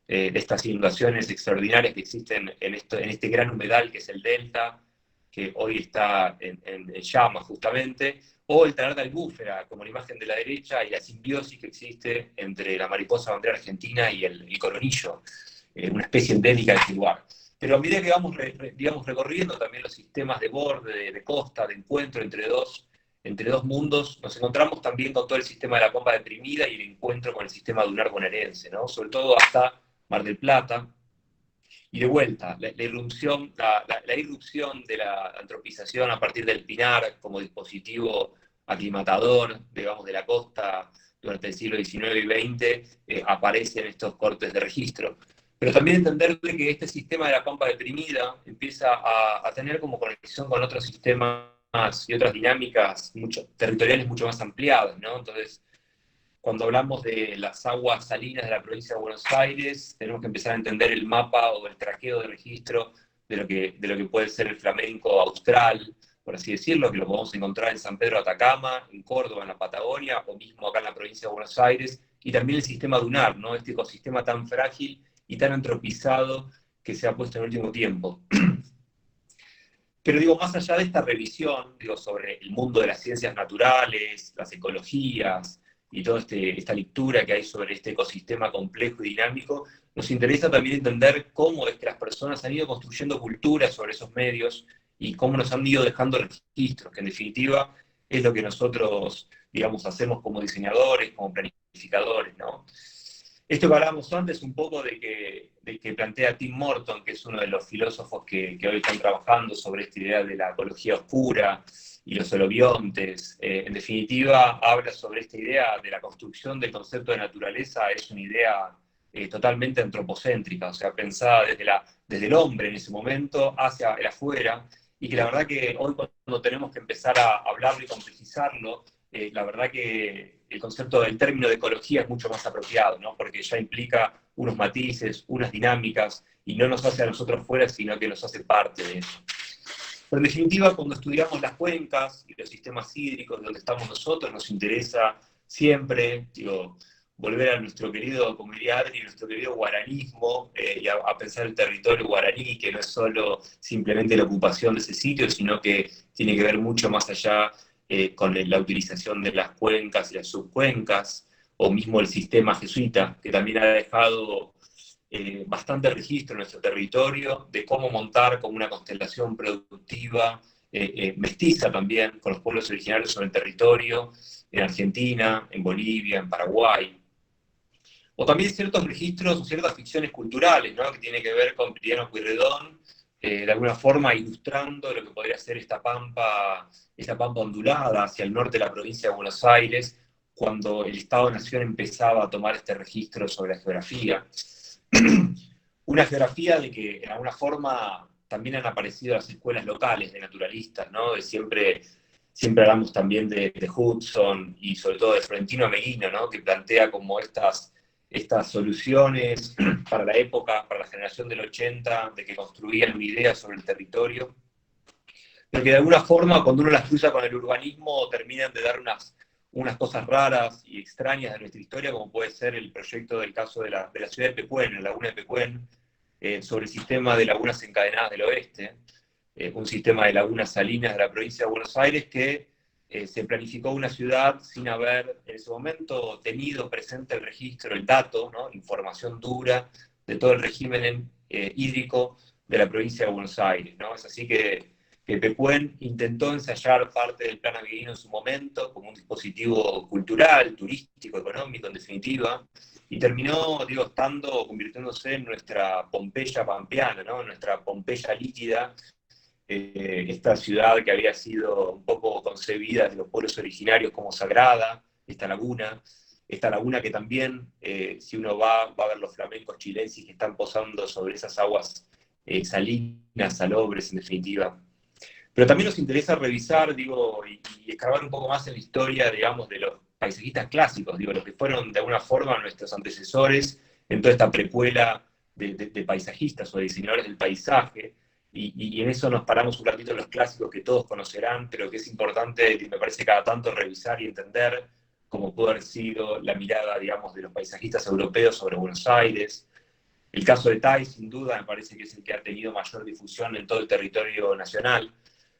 Speaker 1: de estas inundaciones extraordinarias que existen en este gran humedal que es el delta, que hoy está en llamas justamente, o el talar de albúfera, como la imagen de la derecha, y la simbiosis que existe entre la mariposa bandera argentina y el coronillo, una especie endémica de este lugar. Pero a medida que vamos digamos, recorriendo también los sistemas de borde, de costa, de encuentro entre dos mundos, nos encontramos también con todo el sistema de la Pampa deprimida y el encuentro con el sistema dunar bonaerense, ¿no? Sobre todo hasta Mar del Plata. Y de vuelta, la irrupción de la antropización a partir del pinar como dispositivo aclimatador, digamos, de la costa durante el siglo XIX y XX, aparece en estos cortes de registro. Pero también entender que este sistema de la Pampa deprimida empieza a tener como conexión con otros sistemas y otras dinámicas territoriales mucho más ampliadas, ¿no? Entonces, cuando hablamos de las aguas salinas de la provincia de Buenos Aires, tenemos que empezar a entender el mapa o el traqueo de registro de lo que puede ser el flamenco austral, por así decirlo, que lo podemos encontrar en San Pedro de Atacama, en Córdoba, en la Patagonia, o mismo acá en la provincia de Buenos Aires, y también el sistema dunar, ¿no? Este ecosistema tan frágil y tan antropizado que se ha puesto en el último tiempo. Pero digo, más allá de esta revisión, digo, sobre el mundo de las ciencias naturales, las ecologías y toda esta lectura que hay sobre este ecosistema complejo y dinámico, nos interesa también entender cómo es que las personas han ido construyendo culturas sobre esos medios y cómo nos han ido dejando registros, que en definitiva es lo que nosotros, digamos, hacemos como diseñadores, como planificadores, ¿no? Esto que hablábamos antes un poco de que plantea Tim Morton, que es uno de los filósofos que hoy están trabajando sobre esta idea de la ecología oscura y los holobiontes. En definitiva, habla sobre esta idea de la construcción del concepto de naturaleza, es una idea totalmente antropocéntrica, o sea, pensada desde el hombre en ese momento hacia el afuera, y que la verdad que hoy cuando tenemos que empezar a hablarlo y complejizarlo, la verdad que el concepto del término de ecología es mucho más apropiado, ¿no? Porque ya implica unos matices, unas dinámicas, y no nos hace a nosotros fuera, sino que nos hace parte de eso. Pero en definitiva, cuando estudiamos las cuencas y los sistemas hídricos donde estamos nosotros, nos interesa siempre, digo, volver a nuestro querido, como diría Adri, nuestro querido guaranismo, y a pensar el territorio guaraní, que no es solo simplemente la ocupación de ese sitio, sino que tiene que ver mucho más allá con la utilización de las cuencas y las subcuencas, o mismo el sistema jesuita, que también ha dejado bastante registro en nuestro territorio de cómo montar como una constelación productiva, mestiza también, con los pueblos originarios sobre el territorio, en Argentina, en Bolivia, en Paraguay. O también ciertos registros o ciertas ficciones culturales, ¿no? Que tiene que ver con Prilidiano Pueyrredón, de alguna forma ilustrando lo que podría ser esta pampa ondulada hacia el norte de la provincia de Buenos Aires, cuando el Estado-Nación empezaba a tomar este registro sobre la geografía. Una geografía de que, en alguna forma, también han aparecido las escuelas locales de naturalistas, ¿no? Siempre hablamos también de Hudson y sobre todo de Florentino Ameghino, ¿no? Que plantea como estas soluciones para la época, para la generación del 80, de que construían una idea sobre el territorio, pero que de alguna forma, cuando uno las cruza con el urbanismo, terminan de dar unas cosas raras y extrañas de nuestra historia, como puede ser el proyecto del caso de la ciudad de Pecuén, la laguna de Pecuén, sobre el sistema de lagunas encadenadas del oeste, un sistema de lagunas salinas de la provincia de Buenos Aires que se planificó una ciudad sin haber en ese momento tenido presente el registro, el dato, ¿no? Información dura de todo el régimen hídrico de la provincia de Buenos Aires, ¿no? Es así que que Pehuen intentó ensayar parte del plan Aguirino en su momento como un dispositivo cultural, turístico, económico, en definitiva, y terminó, digo, convirtiéndose en nuestra Pompeya pampeana, ¿no? Nuestra Pompeya líquida, esta ciudad que había sido un poco concebida de los pueblos originarios como sagrada, esta laguna que también, si uno va a ver los flamencos chilenses que están posando sobre esas aguas salinas, salobres, en definitiva. Pero también nos interesa revisar, digo, y escarbar un poco más en la historia, digamos, de los paisajistas clásicos, digo, los que fueron de alguna forma nuestros antecesores en toda esta precuela de paisajistas o de diseñadores del paisaje, y en eso nos paramos un ratito en los clásicos que todos conocerán, pero que es importante, me parece, cada tanto revisar y entender cómo pudo haber sido la mirada, digamos, de los paisajistas europeos sobre Buenos Aires. El caso de Thais, sin duda, me parece que es el que ha tenido mayor difusión en todo el territorio nacional,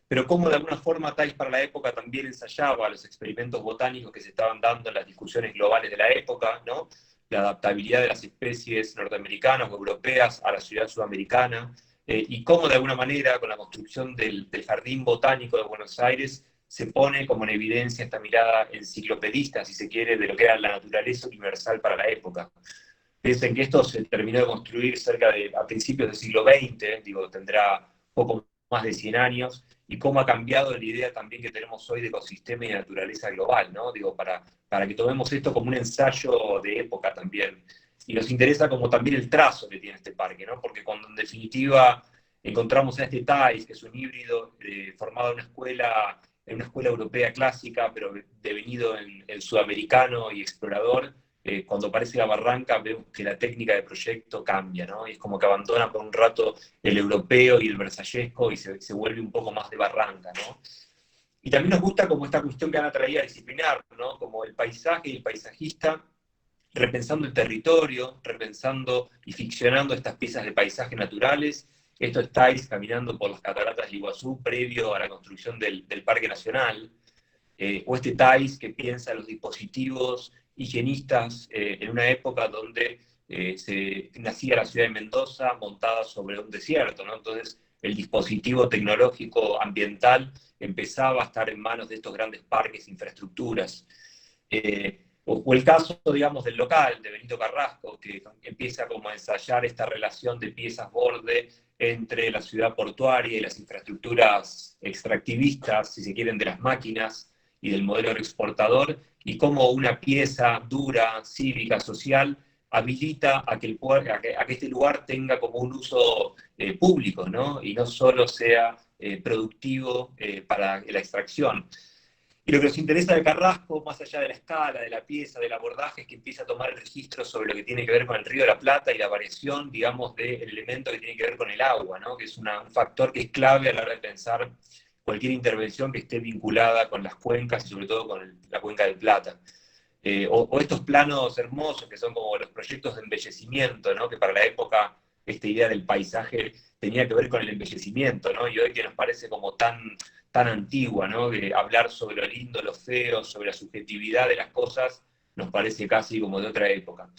Speaker 1: pero cómo de alguna forma Thais para la época también ensayaba los experimentos botánicos que se estaban dando en las discusiones globales de la época, ¿no? La adaptabilidad de las especies norteamericanas o europeas a la ciudad sudamericana, y cómo de alguna manera con la construcción del Jardín Botánico de Buenos Aires se pone como en evidencia esta mirada enciclopedista, si se quiere, de lo que era la naturaleza universal para la época. Piensen que esto se terminó de construir a principios del siglo XX, digo, tendrá poco más de 100 años, y cómo ha cambiado la idea también que tenemos hoy de ecosistema y de naturaleza global, ¿no? Digo, para que tomemos esto como un ensayo de época también. Y nos interesa como también el trazo que tiene este parque, ¿no? Porque cuando en definitiva encontramos a este Thais, que es un híbrido formado en una escuela europea clásica, pero devenido en sudamericano y explorador, cuando aparece la barranca vemos que la técnica de proyecto cambia, ¿no? Y es como que abandona por un rato el europeo y el versallesco y se vuelve un poco más de barranca, ¿no? Y también nos gusta como esta cuestión que Ana traía disciplinar, ¿no? Como el paisaje y el paisajista repensando el territorio, repensando y ficcionando estas piezas de paisajes naturales. Esto es Thais caminando por las cataratas de Iguazú previo a la construcción del Parque Nacional, o este Thais que piensa los dispositivos higienistas en una época donde nacía la ciudad de Mendoza montada sobre un desierto, ¿no? Entonces el dispositivo tecnológico ambiental empezaba a estar en manos de estos grandes parques, infraestructuras. O el caso, digamos, del local, de Benito Carrasco, que empieza como a ensayar esta relación de piezas borde entre la ciudad portuaria y las infraestructuras extractivistas, si se quieren, de las máquinas y del modelo exportador, y cómo una pieza dura, cívica, social, habilita a que este lugar tenga como un uso público, ¿no? Y no solo sea productivo para la extracción. Y lo que nos interesa de Carrasco, más allá de la escala, de la pieza, del abordaje, es que empieza a tomar el registro sobre lo que tiene que ver con el Río de la Plata y la variación, digamos, del elemento que tiene que ver con el agua, ¿no? Que es un factor que es clave a la hora de pensar cualquier intervención que esté vinculada con las cuencas y sobre todo con la cuenca del Plata. O estos planos hermosos que son como los proyectos de embellecimiento, ¿no? Que para la época esta idea del paisaje tenía que ver con el embellecimiento, ¿no? Y hoy que nos parece como tan antigua, ¿no? De hablar sobre lo lindo, lo feo, sobre la subjetividad de las cosas, nos parece casi como de otra época.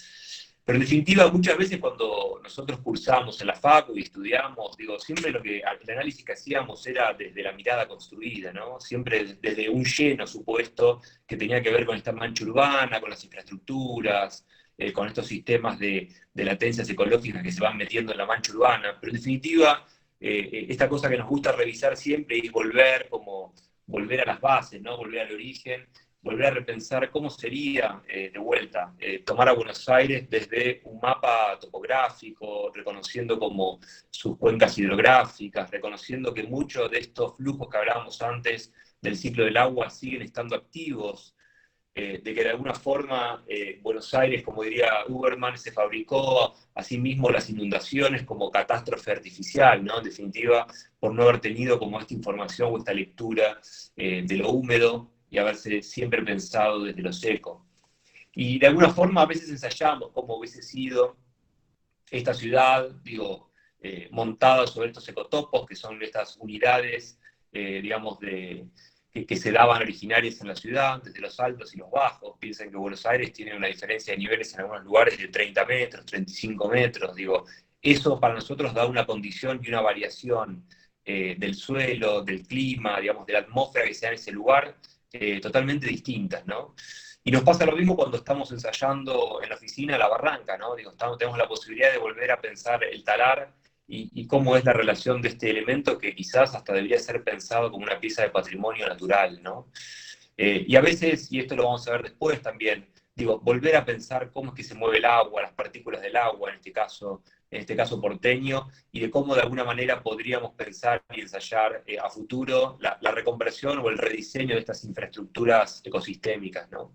Speaker 1: Pero en definitiva, muchas veces cuando nosotros cursamos en la facu y estudiamos, digo, siempre el análisis que hacíamos era desde la mirada construida, ¿no? Siempre desde un lleno supuesto que tenía que ver con esta mancha urbana, con las infraestructuras, con estos sistemas de latencias ecológicas que se van metiendo en la mancha urbana. Pero en definitiva, esta cosa que nos gusta revisar siempre es volver a las bases, ¿no? Volver al origen, volver a repensar cómo sería, de vuelta, tomar a Buenos Aires desde un mapa topográfico, reconociendo como sus cuencas hidrográficas, reconociendo que muchos de estos flujos que hablábamos antes del ciclo del agua siguen estando activos, de que de alguna forma Buenos Aires, como diría Uberman, se fabricó a sí mismo las inundaciones como catástrofe artificial, ¿no? En definitiva, por no haber tenido como esta información o esta lectura de lo húmedo y haberse siempre pensado desde lo seco. Y de alguna forma a veces ensayamos cómo hubiese sido esta ciudad, digo, montada sobre estos ecotopos, que son estas unidades, digamos, que se daban originarias en la ciudad, desde los altos y los bajos. Piensen que Buenos Aires tiene una diferencia de niveles en algunos lugares de 30 metros, 35 metros, digo, eso para nosotros da una condición y una variación del suelo, del clima, digamos, de la atmósfera que se da en ese lugar, totalmente distintas, ¿no? Y nos pasa lo mismo cuando estamos ensayando en la oficina la barranca, ¿no? Digo, tenemos la posibilidad de volver a pensar el talar y cómo es la relación de este elemento que quizás hasta debería ser pensado como una pieza de patrimonio natural, ¿no? Y a veces, y esto lo vamos a ver después también, digo, volver a pensar cómo es que se mueve el agua, las partículas del agua en este caso porteño, y de cómo de alguna manera podríamos pensar y ensayar a futuro la reconversión o el rediseño de estas infraestructuras ecosistémicas, ¿no?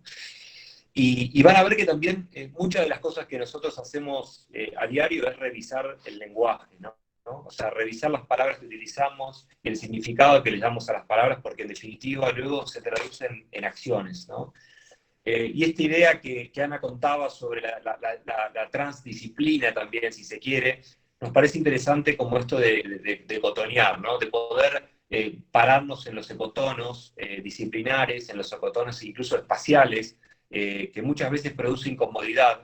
Speaker 1: Y van a ver que también muchas de las cosas que nosotros hacemos a diario es revisar el lenguaje, ¿no? ¿No? O sea, revisar las palabras que utilizamos, el significado que le damos a las palabras, porque en definitiva luego se traducen en acciones, ¿no? Y esta idea que Ana contaba sobre la transdisciplina también, si se quiere, nos parece interesante como esto de ecotonear, ¿no? De poder pararnos en los ecotonos disciplinares, en los ecotonos incluso espaciales, que muchas veces produce incomodidad,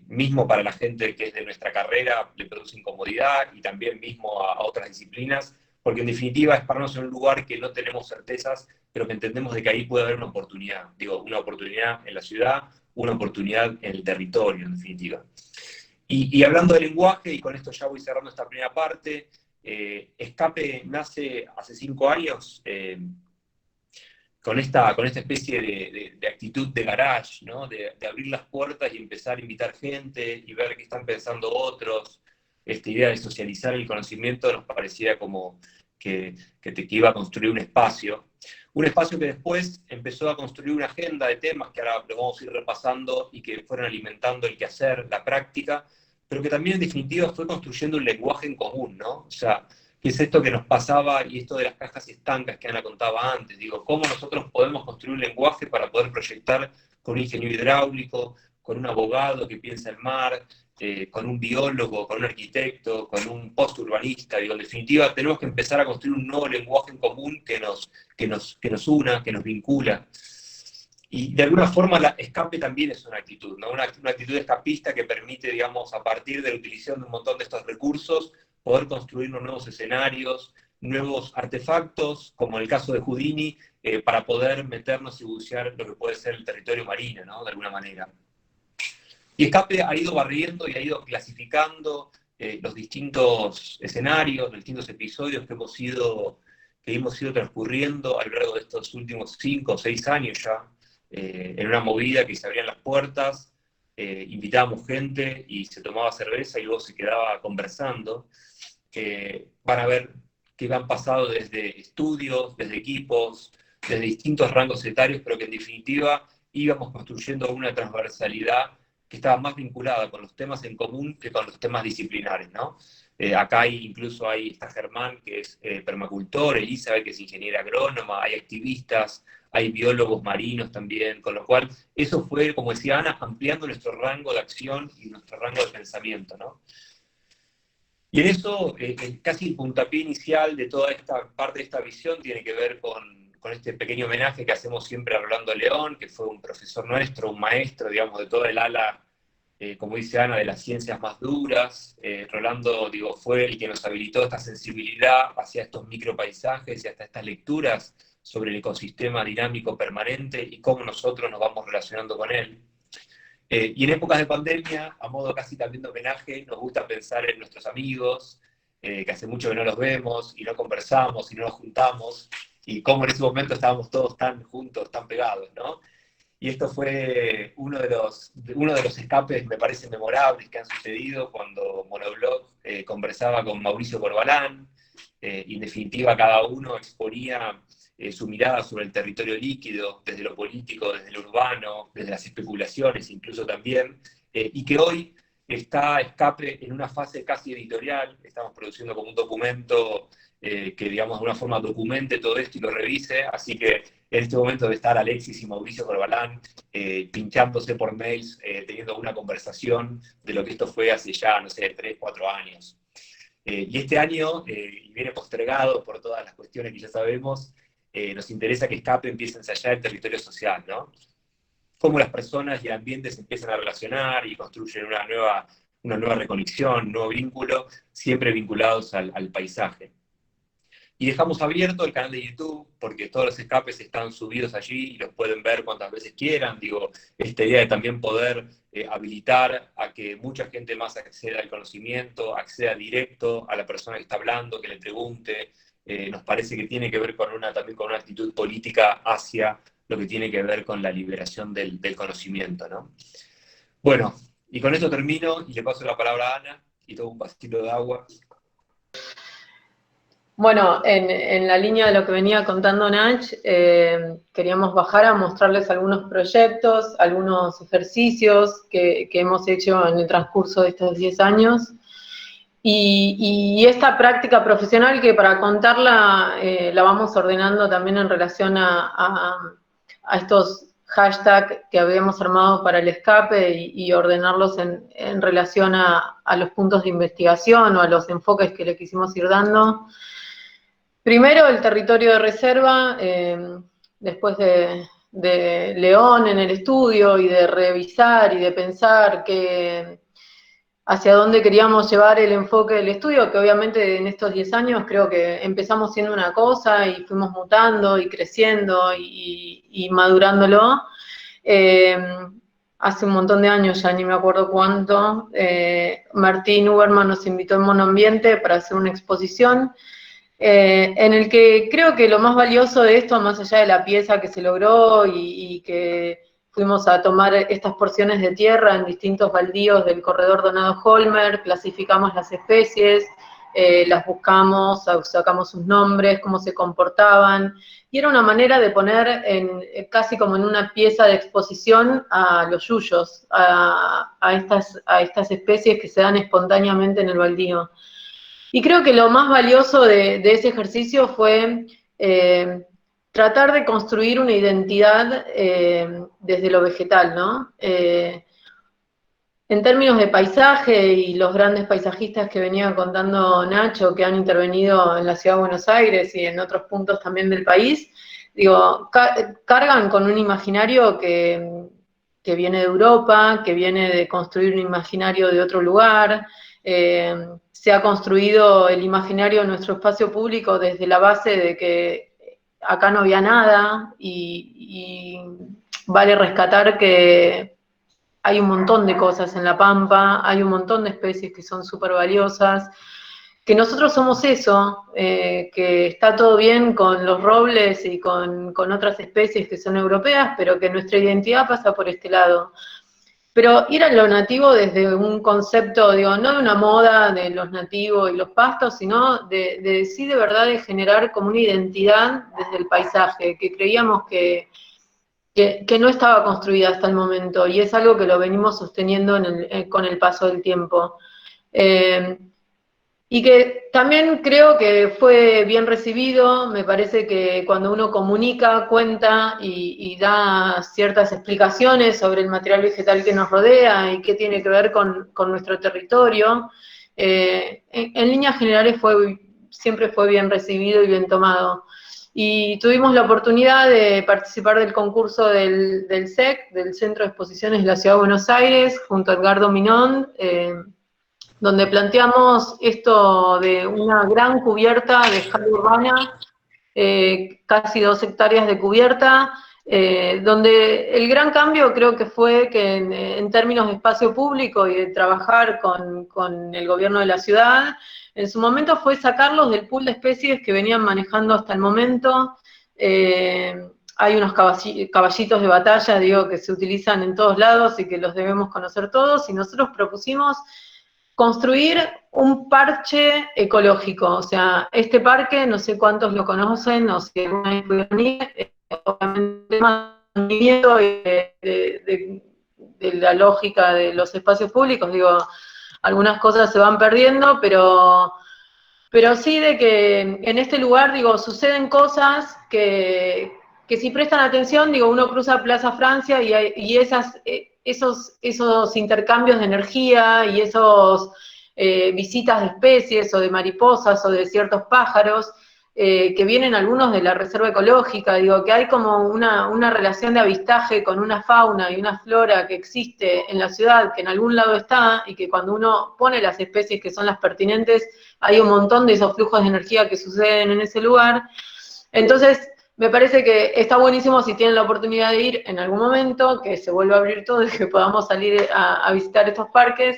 Speaker 1: mismo para la gente que es de nuestra carrera le produce incomodidad y también mismo a otras disciplinas, porque en definitiva es pararnos en un lugar que no tenemos certezas, pero que entendemos de que ahí puede haber una oportunidad. Digo, una oportunidad en la ciudad, una oportunidad en el territorio, en definitiva. Y hablando de lenguaje, y con esto ya voy cerrando esta primera parte, Escape nace hace 5 años con esta especie de actitud de garage, ¿no? De abrir las puertas y empezar a invitar gente y ver qué están pensando otros. Esta idea de socializar el conocimiento nos parecía como que iba a construir un espacio que después empezó a construir una agenda de temas que ahora lo vamos a ir repasando y que fueron alimentando el quehacer, la práctica, pero que también en definitiva fue construyendo un lenguaje en común, ¿no? O sea, ¿qué es esto que nos pasaba y esto de las cajas estancas que Ana contaba antes? Digo, ¿cómo nosotros podemos construir un lenguaje para poder proyectar con un ingeniero hidráulico, con un abogado que piensa el mar, con un biólogo, con un arquitecto, con un posturbanista? Digo, en definitiva, tenemos que empezar a construir un nuevo lenguaje en común que nos una, que nos vincula. Y de alguna forma la escape también es una actitud, ¿no? Una actitud escapista que permite, digamos, a partir de la utilización de un montón de estos recursos, poder construir nuevos escenarios, nuevos artefactos, como en el caso de Houdini, para poder meternos y bucear lo que puede ser el territorio marino, ¿no? De alguna manera. Y Escape ha ido barriendo y ha ido clasificando los distintos escenarios, los distintos episodios que hemos ido transcurriendo a lo largo de estos últimos 5 o 6 años ya, en una movida que se abrían las puertas, invitábamos gente y se tomaba cerveza y luego se quedaba conversando. Van a ver que han pasado desde estudios, desde equipos, desde distintos rangos etarios, pero que en definitiva íbamos construyendo una transversalidad que estaba más vinculada con los temas en común que con los temas disciplinares, ¿no? Acá incluso está Germán, que es permacultor, Elizabeth, que es ingeniera agrónoma, hay activistas, hay biólogos marinos también, con lo cual eso fue, como decía Ana, ampliando nuestro rango de acción y nuestro rango de pensamiento, ¿no? Y en eso, casi el puntapié inicial de toda esta parte de esta visión tiene que ver con este pequeño homenaje que hacemos siempre a Rolando León, que fue un profesor nuestro, un maestro, digamos, de toda el ala, como dice Ana, de las ciencias más duras. Rolando, digo, fue el que nos habilitó esta sensibilidad hacia estos micropaisajes y hasta estas lecturas sobre el ecosistema dinámico permanente y cómo nosotros nos vamos relacionando con él. Y en épocas de pandemia, a modo casi también de homenaje, nos gusta pensar en nuestros amigos, que hace mucho que no los vemos y no conversamos y no nos juntamos, y cómo en ese momento estábamos todos tan juntos, tan pegados, ¿no? Y esto fue uno de los escapes, me parece, memorables que han sucedido cuando Monoblog conversaba con Mauricio Corbalán, y en definitiva cada uno exponía su mirada sobre el territorio líquido, desde lo político, desde lo urbano, desde las especulaciones incluso también, y que hoy está Escape en una fase casi editorial. Estamos produciendo como un documento que, digamos, de alguna forma documente todo esto y lo revise, así que en este momento debe estar Alexis y Mauricio Corbalán pinchándose por mails, teniendo una conversación de lo que esto fue hace ya, no sé, 3, 4 años. Y este año, y viene postergado por todas las cuestiones que ya sabemos, nos interesa que Escape empiece a ensayar el territorio social, ¿no? Cómo las personas y el ambiente se empiezan a relacionar y construyen una nueva reconexión, un nuevo vínculo, siempre vinculados al paisaje. Y dejamos abierto el canal de YouTube, porque todos los escapes están subidos allí y los pueden ver cuantas veces quieran. Digo, esta idea de también poder habilitar a que mucha gente más acceda al conocimiento, acceda directo a la persona que está hablando, que le pregunte. Nos parece que tiene que ver con también con una actitud política hacia lo que tiene que ver con la liberación del conocimiento, ¿no? Bueno, y con esto termino y le paso la palabra a Ana y tomo un vasito de agua.
Speaker 2: Bueno, en la línea de lo que venía contando Nach, queríamos bajar a mostrarles algunos proyectos, algunos ejercicios que hemos hecho en el transcurso de estos 10 años. Y esta práctica profesional que para contarla la vamos ordenando también en relación a estos hashtags que habíamos armado para el escape y ordenarlos en relación a los puntos de investigación o a los enfoques que le quisimos ir dando. Primero, el territorio de reserva, después de León en el estudio y de revisar y de pensar hacia dónde queríamos llevar el enfoque del estudio, que obviamente en estos 10 años creo que empezamos siendo una cosa y fuimos mutando y creciendo y madurándolo. Hace un montón de años, ya ni me acuerdo cuánto, Martín Uberman nos invitó en Monoambiente para hacer una exposición, en el que creo que lo más valioso de esto, más allá de la pieza que se logró y que fuimos a tomar estas porciones de tierra en distintos baldíos del corredor Donado-Holmer, clasificamos las especies, las buscamos, sacamos sus nombres, cómo se comportaban, y era una manera de poner casi como en una pieza de exposición a los yuyos, a estas especies que se dan espontáneamente en el baldío. Y creo que lo más valioso de ese ejercicio fue tratar de construir una identidad desde lo vegetal, ¿no? En términos de paisaje y los grandes paisajistas que venía contando Nacho, que han intervenido en la Ciudad de Buenos Aires y en otros puntos también del país, digo, cargan con un imaginario que viene de Europa, que viene de construir un imaginario de otro lugar. Se ha construido el imaginario de nuestro espacio público desde la base de que acá no había nada y vale rescatar que hay un montón de cosas en La Pampa, hay un montón de especies que son súper valiosas, que nosotros somos eso, que está todo bien con los robles y con otras especies que son europeas, pero que nuestra identidad pasa por este lado. Pero ir a lo nativo desde un concepto, digo, no de una moda de los nativos y los pastos, sino de sí de verdad de generar como una identidad desde el paisaje, que creíamos que no estaba construida hasta el momento, y es algo que lo venimos sosteniendo con el paso del tiempo. Y que también creo que fue bien recibido. Me parece que cuando uno comunica, cuenta y da ciertas explicaciones sobre el material vegetal que nos rodea y qué tiene que ver con nuestro territorio, en líneas generales siempre fue bien recibido y bien tomado. Y tuvimos la oportunidad de participar del concurso del SEC, del Centro de Exposiciones de la Ciudad de Buenos Aires, junto a Edgardo Minón, donde planteamos esto de una gran cubierta de escala urbana, casi 2 hectáreas de cubierta, donde el gran cambio creo que fue que en términos de espacio público y de trabajar con el gobierno de la ciudad, en su momento fue sacarlos del pool de especies que venían manejando hasta el momento. Hay unos caballitos de batalla, digo, que se utilizan en todos lados y que los debemos conocer todos, y nosotros propusimos construir un parche ecológico. O sea, este parque, no sé cuántos lo conocen, o si alguna vez pudieron venir, obviamente mantenimiento de la lógica de los espacios públicos, digo, algunas cosas se van perdiendo, pero sí de que en este lugar, digo, suceden cosas que si prestan atención, digo, uno cruza Plaza Francia y esos intercambios de energía y esos visitas de especies o de mariposas o de ciertos pájaros, que vienen algunos de la Reserva Ecológica, digo, que hay como una relación de avistaje con una fauna y una flora que existe en la ciudad, que en algún lado está, y que cuando uno pone las especies que son las pertinentes, hay un montón de esos flujos de energía que suceden en ese lugar. Entonces, me parece que está buenísimo si tienen la oportunidad de ir en algún momento, que se vuelva a abrir todo y que podamos salir a visitar estos parques.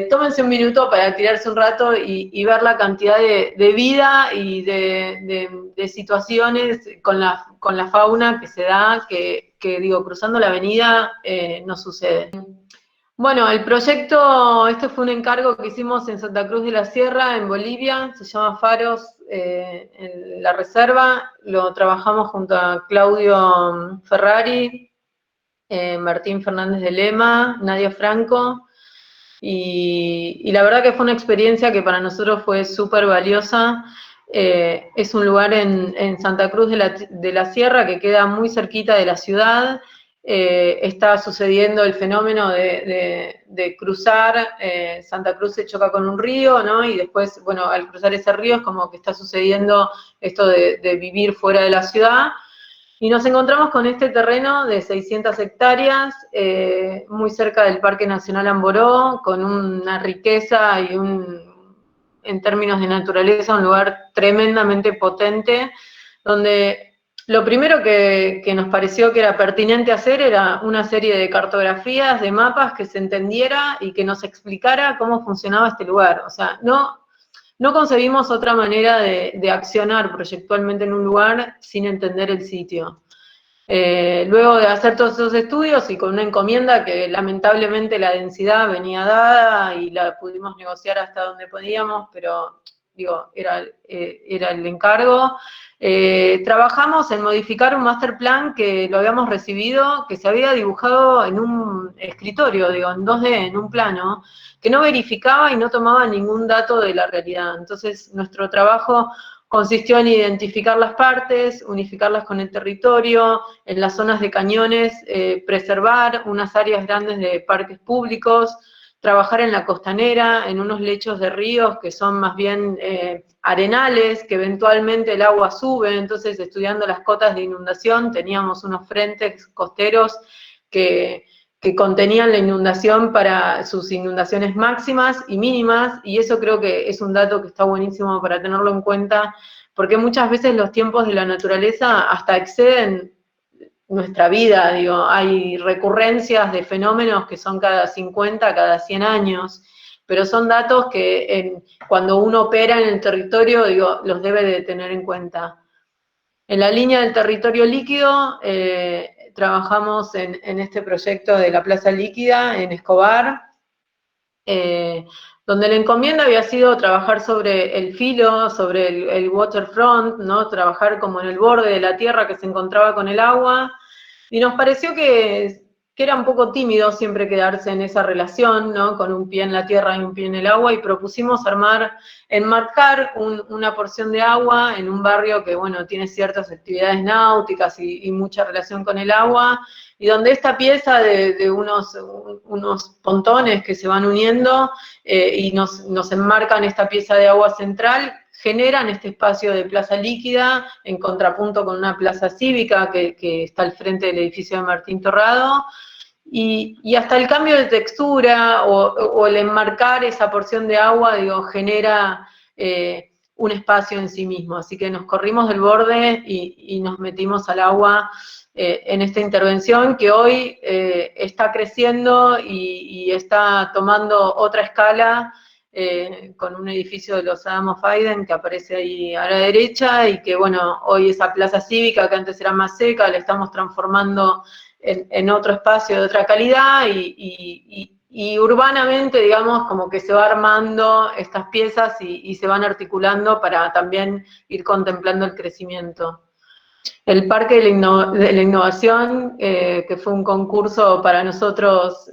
Speaker 2: Tómense un minuto para tirarse un rato y ver la cantidad de vida y de situaciones con la fauna que se da, que digo, cruzando la avenida no sucede. Bueno, el proyecto, este fue un encargo que hicimos en Santa Cruz de la Sierra, en Bolivia, se llama Faros en la Reserva, lo trabajamos junto a Claudio Ferrari, Martín Fernández de Lema, Nadia Franco, y la verdad que fue una experiencia que para nosotros fue súper valiosa. Es un lugar en Santa Cruz de la Sierra que queda muy cerquita de la ciudad. Está sucediendo el fenómeno de cruzar, Santa Cruz se choca con un río, ¿no? Y después, bueno, al cruzar ese río es como que está sucediendo esto de vivir fuera de la ciudad. Y nos encontramos con este terreno de 600 hectáreas, muy cerca del Parque Nacional Amboró, con una riqueza y en términos de naturaleza, un lugar tremendamente potente, donde lo primero que nos pareció que era pertinente hacer era una serie de cartografías, de mapas que se entendiera y que nos explicara cómo funcionaba este lugar. O sea, no concebimos otra manera de accionar proyectualmente en un lugar sin entender el sitio. Luego de hacer todos esos estudios y con una encomienda que lamentablemente la densidad venía dada y la pudimos negociar hasta donde podíamos, pero digo, era el encargo. Trabajamos en modificar un master plan que lo habíamos recibido, que se había dibujado en un escritorio, digo, en 2D, en un plano, que no verificaba y no tomaba ningún dato de la realidad. Entonces, nuestro trabajo consistió en identificar las partes, unificarlas con el territorio, en las zonas de cañones, preservar unas áreas grandes de parques públicos, trabajar en la costanera, en unos lechos de ríos que son más bien arenales, que eventualmente el agua sube, entonces estudiando las cotas de inundación teníamos unos frentes costeros que contenían la inundación para sus inundaciones máximas y mínimas, y eso creo que es un dato que está buenísimo para tenerlo en cuenta, porque muchas veces los tiempos de la naturaleza hasta exceden nuestra vida, digo, hay recurrencias de fenómenos que son cada 50, cada 100 años, pero son datos que cuando uno opera en el territorio, digo, los debe de tener en cuenta. En la línea del territorio líquido, trabajamos en este proyecto de la Plaza Líquida en Escobar, donde la encomienda había sido trabajar sobre el filo, sobre el waterfront, ¿no? Trabajar como en el borde de la tierra que se encontraba con el agua, y nos pareció que era un poco tímido siempre quedarse en esa relación, ¿no? Con un pie en la tierra y un pie en el agua, y propusimos enmarcar una porción de agua en un barrio que, bueno, tiene ciertas actividades náuticas y mucha relación con el agua, y donde esta pieza de unos pontones que se van uniendo y nos enmarcan esta pieza de agua central, generan este espacio de plaza líquida en contrapunto con una plaza cívica que está al frente del edificio de Martín Torrado, y hasta el cambio de textura o el enmarcar esa porción de agua, digo, genera un espacio en sí mismo. Así que nos corrimos del borde y nos metimos al agua en esta intervención que hoy está creciendo y está tomando otra escala con un edificio de los Adamo Fayden que aparece ahí a la derecha y que, bueno, hoy esa plaza cívica que antes era más seca, la estamos transformando en otro espacio de otra calidad y urbanamente, digamos, como que se va armando estas piezas y se van articulando para también ir contemplando el crecimiento. El Parque de la Innovación, que fue un concurso para nosotros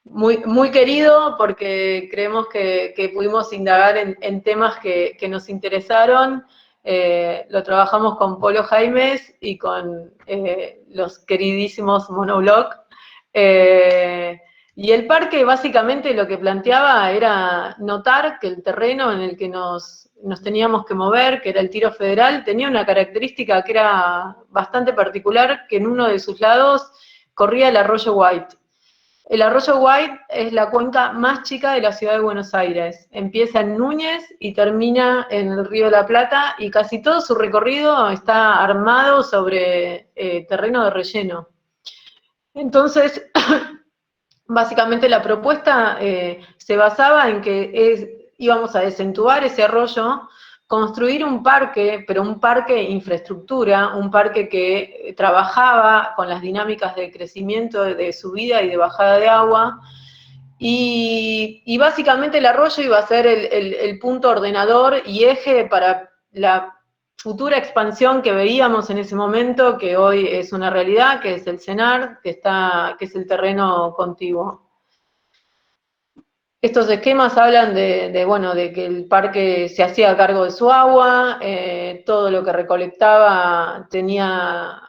Speaker 2: muy, muy querido porque creemos que pudimos indagar en temas que nos interesaron. Lo trabajamos con Polo Jaimes y con los queridísimos Monoblog. Y el parque básicamente lo que planteaba era notar que el terreno en el que nos teníamos que mover, que era el Tiro Federal, tenía una característica que era bastante particular, que en uno de sus lados corría el arroyo White. El arroyo White es la cuenca más chica de la ciudad de Buenos Aires. Empieza en Núñez y termina en el Río de la Plata, y casi todo su recorrido está armado sobre terreno de relleno. Entonces, básicamente la propuesta se basaba en que íbamos a desentubar ese arroyo, construir un parque, pero un parque infraestructura, un parque que trabajaba con las dinámicas de crecimiento, de subida y de bajada de agua, y básicamente el arroyo iba a ser el punto ordenador y eje para la futura expansión que veíamos en ese momento, que hoy es una realidad, que es el CENAR, que es el terreno contiguo. Estos esquemas hablan de que el parque se hacía a cargo de su agua, todo lo que recolectaba tenía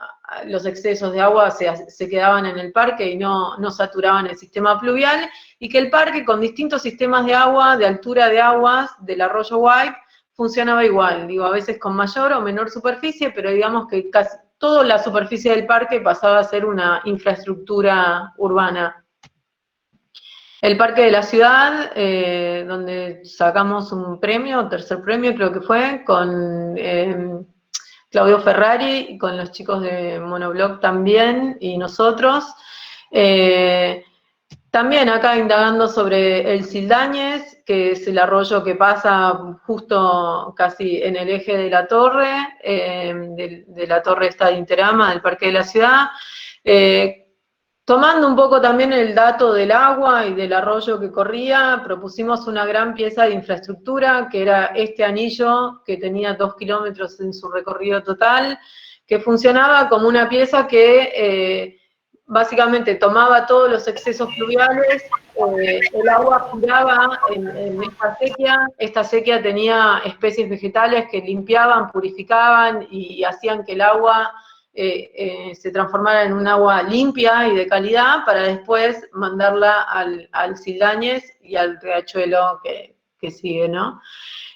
Speaker 2: los excesos de agua se quedaban en el parque y no saturaban el sistema pluvial, y que el parque con distintos sistemas de agua, de altura de aguas del arroyo White, funcionaba igual, digo, a veces con mayor o menor superficie, pero digamos que casi toda la superficie del parque pasaba a ser una infraestructura urbana. El Parque de la Ciudad, donde sacamos un premio, tercer premio creo que fue, con Claudio Ferrari, y con los chicos de Monobloc también, y nosotros. También acá indagando sobre el Sildañez, que es el arroyo que pasa justo casi en el eje de la torre, de la torre esta de Interama, del Parque de la Ciudad, tomando un poco también el dato del agua y del arroyo que corría, propusimos una gran pieza de infraestructura, que era este anillo que tenía 2 kilómetros en su recorrido total, que funcionaba como una pieza que básicamente tomaba todos los excesos fluviales, el agua giraba en esta sequía tenía especies vegetales que limpiaban, purificaban y hacían que el agua se transformara en un agua limpia y de calidad para después mandarla al Sildañez y al riachuelo que sigue, ¿no?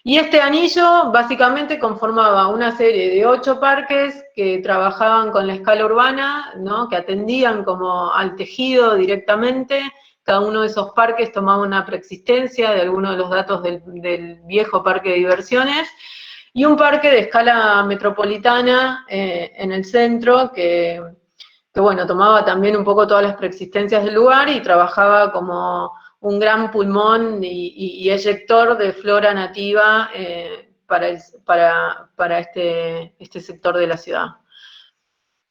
Speaker 2: Y este anillo básicamente conformaba una serie de 8 parques que trabajaban con la escala urbana, ¿no? Que atendían como al tejido directamente. Cada uno de esos parques tomaba una preexistencia de alguno de los datos del viejo parque de diversiones, y un parque de escala metropolitana en el centro que bueno, tomaba también un poco todas las preexistencias del lugar y trabajaba como un gran pulmón y eyector de flora nativa para este sector de la ciudad.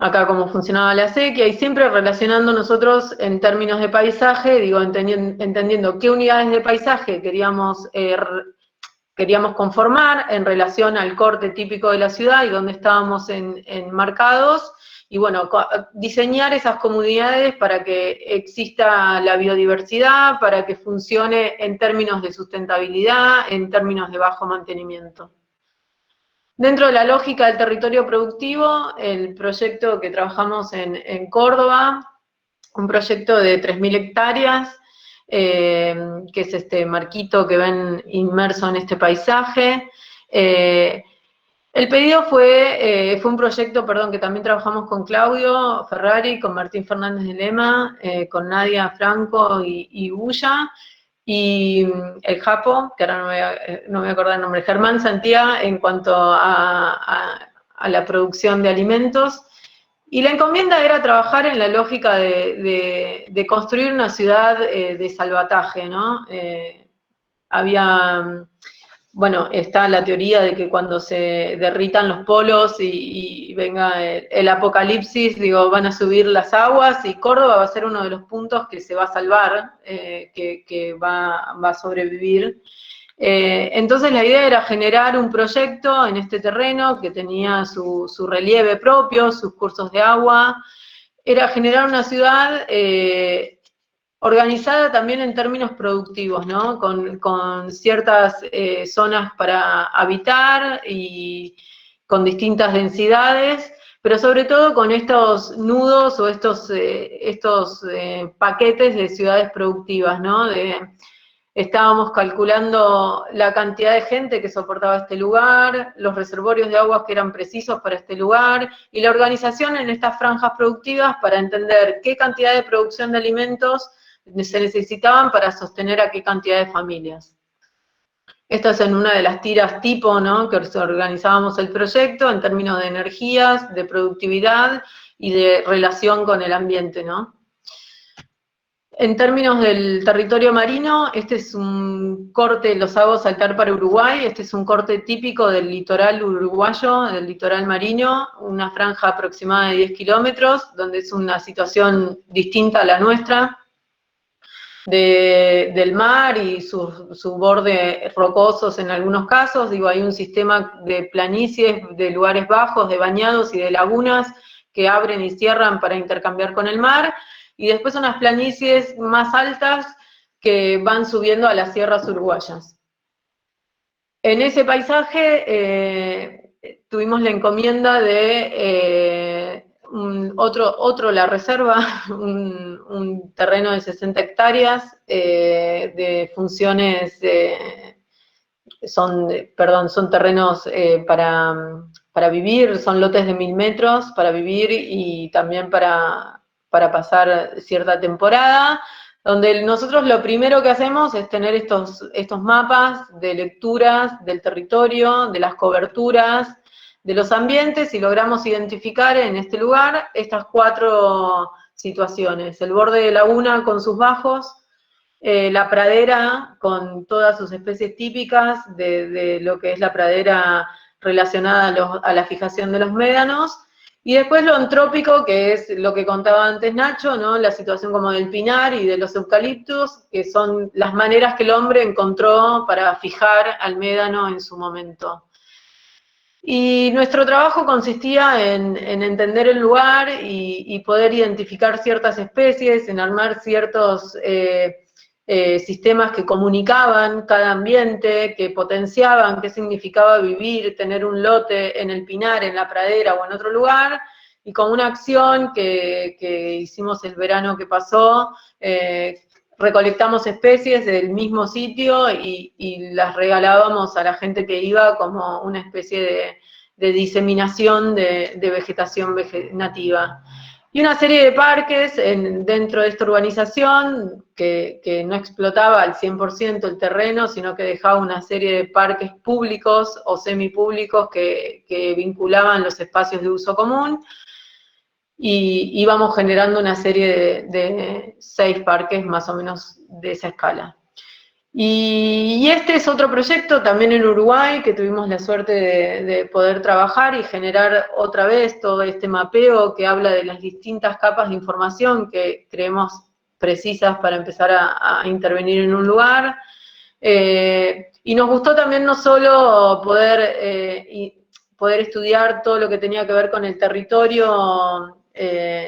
Speaker 2: Acá cómo funcionaba la sequía, y siempre relacionando nosotros en términos de paisaje, digo, entendiendo qué unidades de paisaje queríamos conformar en relación al corte típico de la ciudad y dónde estábamos enmarcados, y bueno, diseñar esas comunidades para que exista la biodiversidad, para que funcione en términos de sustentabilidad, en términos de bajo mantenimiento. Dentro de la lógica del territorio productivo, el proyecto que trabajamos en Córdoba, un proyecto de 3.000 hectáreas, que es este marquito que ven inmerso en este paisaje. El pedido fue un proyecto, que también trabajamos con Claudio Ferrari, con Martín Fernández de Lema, con Nadia Franco y Bulla, y el Japo, que ahora no me voy a acordar el nombre, Germán Santía, en cuanto a la producción de alimentos. Y la encomienda era trabajar en la lógica de construir una ciudad de salvataje, ¿no? Bueno, está la teoría de que cuando se derritan los polos y venga el apocalipsis, digo, van a subir las aguas, y Córdoba va a ser uno de los puntos que se va a salvar, que va a sobrevivir. Entonces la idea era generar un proyecto en este terreno que tenía su relieve propio, sus cursos de agua, era generar una ciudad organizada también en términos productivos, ¿no? Con ciertas zonas para habitar y con distintas densidades, pero sobre todo con estos nudos o estos paquetes de ciudades productivas, ¿no? Estábamos calculando la cantidad de gente que soportaba este lugar, los reservorios de aguas que eran precisos para este lugar, y la organización en estas franjas productivas para entender qué cantidad de producción de alimentos se necesitaban para sostener a qué cantidad de familias. Esta es en una de las tiras tipo, ¿no?, que organizábamos el proyecto en términos de energías, de productividad y de relación con el ambiente, ¿no? En términos del territorio marino, este es un corte, los hago saltar para Uruguay, este es un corte típico del litoral uruguayo, del litoral marino, una franja aproximada de 10 kilómetros, donde es una situación distinta a la nuestra, del mar y su borde rocosos en algunos casos. Digo, hay un sistema de planicies, de lugares bajos, de bañados y de lagunas que abren y cierran para intercambiar con el mar, y después unas planicies más altas que van subiendo a las sierras uruguayas. En ese paisaje tuvimos la encomienda de la reserva, un terreno de 60 hectáreas de funciones, son terrenos para vivir, son lotes de 1000 metros para vivir y también para pasar cierta temporada, donde nosotros lo primero que hacemos es tener estos mapas de lecturas del territorio, de las coberturas, de los ambientes, y logramos identificar en este lugar estas 4 situaciones: el borde de laguna con sus bajos, la pradera con todas sus especies típicas de lo que es la pradera relacionada a la fijación de los médanos, y después lo antrópico, que es lo que contaba antes Nacho, ¿no?, la situación como del pinar y de los eucaliptos, que son las maneras que el hombre encontró para fijar al médano en su momento. Y nuestro trabajo consistía en entender el lugar y poder identificar ciertas especies, en armar ciertos sistemas que comunicaban cada ambiente, que potenciaban qué significaba vivir, tener un lote en el pinar, en la pradera o en otro lugar, y con una acción que hicimos el verano que pasó, recolectamos especies del mismo sitio y las regalábamos a la gente que iba como una especie de diseminación de vegetación nativa. Y una serie de parques dentro de esta urbanización que no explotaba al 100% el terreno, sino que dejaba una serie de parques públicos o semipúblicos que vinculaban los espacios de uso común, y íbamos generando una serie de 6 parques más o menos de esa escala. Y este es otro proyecto también en Uruguay que tuvimos la suerte de poder trabajar y generar otra vez todo este mapeo que habla de las distintas capas de información que creemos precisas para empezar a intervenir en un lugar. Y nos gustó también no solo poder estudiar todo lo que tenía que ver con el territorio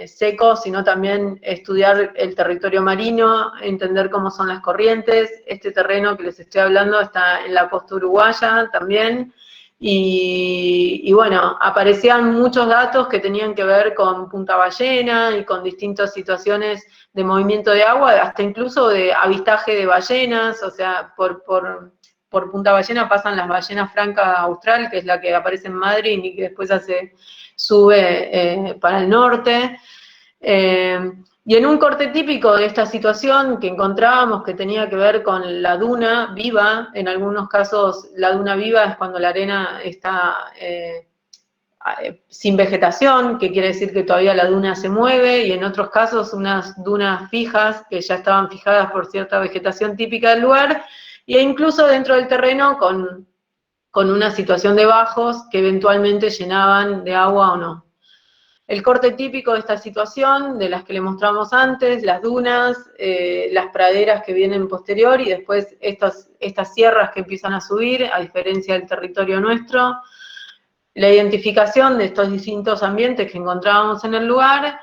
Speaker 2: seco, sino también estudiar el territorio marino, entender cómo son las corrientes. Este terreno que les estoy hablando está en la costa uruguaya también, y bueno, aparecían muchos datos que tenían que ver con Punta Ballena y con distintas situaciones de movimiento de agua, hasta incluso de avistaje de ballenas. O sea, por Punta Ballena pasan las ballenas franca austral, que es la que aparece en Madrid y que después sube para el norte. Y en un corte típico de esta situación que encontrábamos, que tenía que ver con la duna viva, en algunos casos la duna viva es cuando la arena está sin vegetación, que quiere decir que todavía la duna se mueve, y en otros casos unas dunas fijas que ya estaban fijadas por cierta vegetación típica del lugar, e incluso dentro del terreno con una situación de bajos que eventualmente llenaban de agua o no. El corte típico de esta situación, de las que le mostramos antes, las dunas, las praderas que vienen posterior, y después estas sierras que empiezan a subir, a diferencia del territorio nuestro, la identificación de estos distintos ambientes que encontrábamos en el lugar,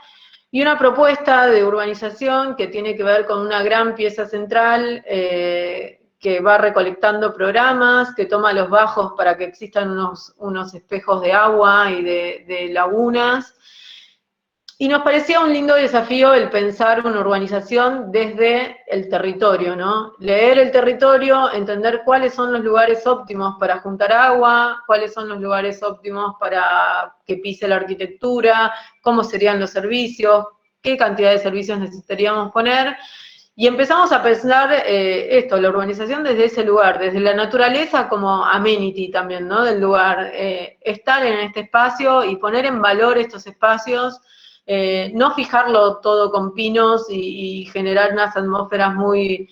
Speaker 2: y una propuesta de urbanización que tiene que ver con una gran pieza central, que que va recolectando programas, que toma los bajos para que existan unos espejos de agua y de lagunas. Y nos parecía un lindo desafío el pensar una urbanización desde el territorio, ¿no? Leer el territorio, entender cuáles son los lugares óptimos para juntar agua, cuáles son los lugares óptimos para que pise la arquitectura, cómo serían los servicios, qué cantidad de servicios necesitaríamos poner. Y empezamos a pensar la urbanización desde ese lugar, desde la naturaleza como amenity también, ¿no? Del lugar, estar en este espacio y poner en valor estos espacios. No fijarlo todo con pinos y generar unas atmósferas muy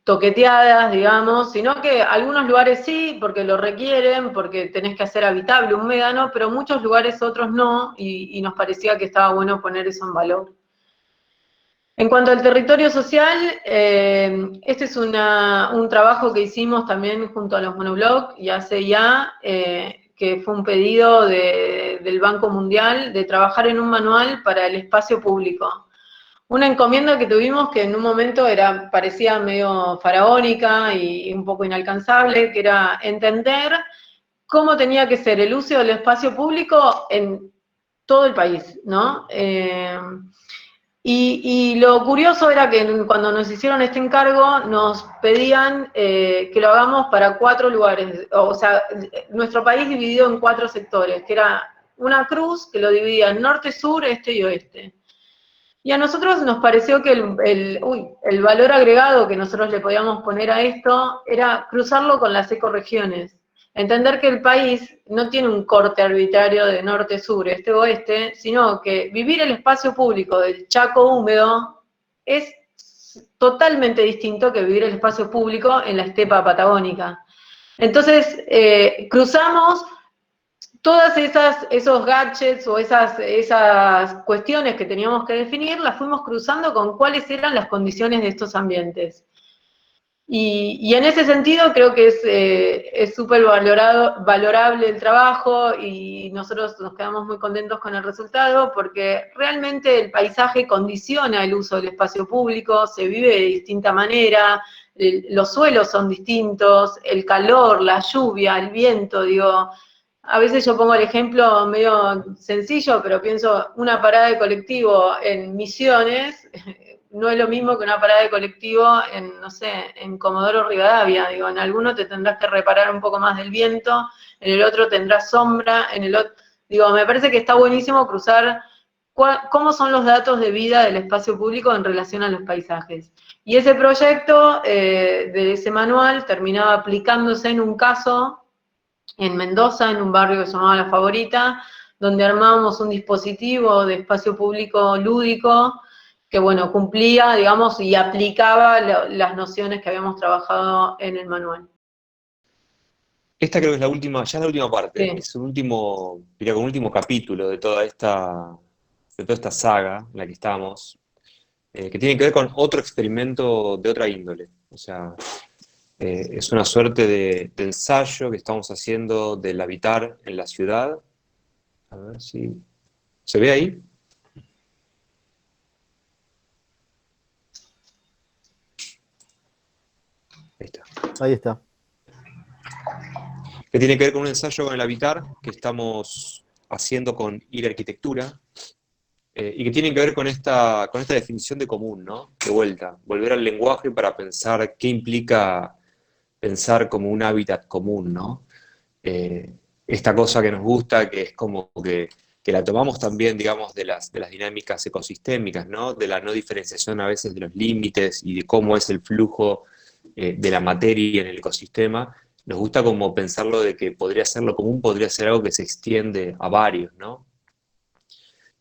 Speaker 2: toqueteadas, digamos, sino que algunos lugares sí, porque lo requieren, porque tenés que hacer habitable un médano, pero muchos lugares otros no, y nos parecía que estaba bueno poner eso en valor. En cuanto al territorio social, este es un trabajo que hicimos también junto a los Monoblog y ACIA, que fue un pedido del Banco Mundial de trabajar en un manual para el espacio público. Una encomienda que tuvimos que en un momento parecía medio faraónica y un poco inalcanzable, que era entender cómo tenía que ser el uso del espacio público en todo el país, ¿no? Y lo curioso era que cuando nos hicieron este encargo, nos pedían que lo hagamos para 4 lugares, o sea, nuestro país dividido en 4 sectores, que era una cruz que lo dividía en norte, sur, este y oeste. Y a nosotros nos pareció que el valor agregado que nosotros le podíamos poner a esto era cruzarlo con las ecorregiones. Entender que el país no tiene un corte arbitrario de norte, sur, este, oeste, sino que vivir el espacio público del Chaco húmedo es totalmente distinto que vivir el espacio público en la estepa patagónica. Entonces, cruzamos todas esos gadgets o esas cuestiones que teníamos que definir, las fuimos cruzando con cuáles eran las condiciones de estos ambientes. Y en ese sentido creo que es súper valorable el trabajo y nosotros nos quedamos muy contentos con el resultado porque realmente el paisaje condiciona el uso del espacio público, se vive de distinta manera, los suelos son distintos, el calor, la lluvia, el viento, digo. A veces yo pongo el ejemplo medio sencillo, pero pienso, una parada de colectivo en Misiones no es lo mismo que una parada de colectivo en, no sé, en Comodoro Rivadavia. Digo, en alguno te tendrás que reparar un poco más del viento, en el otro tendrás sombra, en el otro... Digo, me parece que está buenísimo cruzar cómo son los datos de vida del espacio público en relación a los paisajes. Y ese proyecto de ese manual terminaba aplicándose en un caso en Mendoza, en un barrio que se llamaba La Favorita, donde armábamos un dispositivo de espacio público lúdico que, bueno, cumplía, digamos, y aplicaba las nociones que habíamos trabajado en el manual.
Speaker 1: Esta creo que es la última, ya es la última parte,
Speaker 2: Sí.
Speaker 1: es un último, diría, como un último capítulo de toda esta saga en la que estamos, que tiene que ver con otro experimento de otra índole. O sea, es una suerte de ensayo que estamos haciendo del habitar en la ciudad. A ver si... ¿Se ve ahí? Ahí está.
Speaker 3: Ahí está.
Speaker 1: Que tiene que ver con un ensayo con el habitar que estamos haciendo con IR Arquitectura, y que tiene que ver con esta definición de común, ¿no? De vuelta, volver al lenguaje para pensar qué implica pensar como un hábitat común, ¿no? Esta cosa que nos gusta, que es como que la tomamos también, digamos, de las dinámicas ecosistémicas, ¿no? De la no diferenciación a veces de los límites y de cómo es el flujo de la materia en el ecosistema. Nos gusta como pensarlo de que podría ser lo común, podría ser algo que se extiende a varios, ¿no?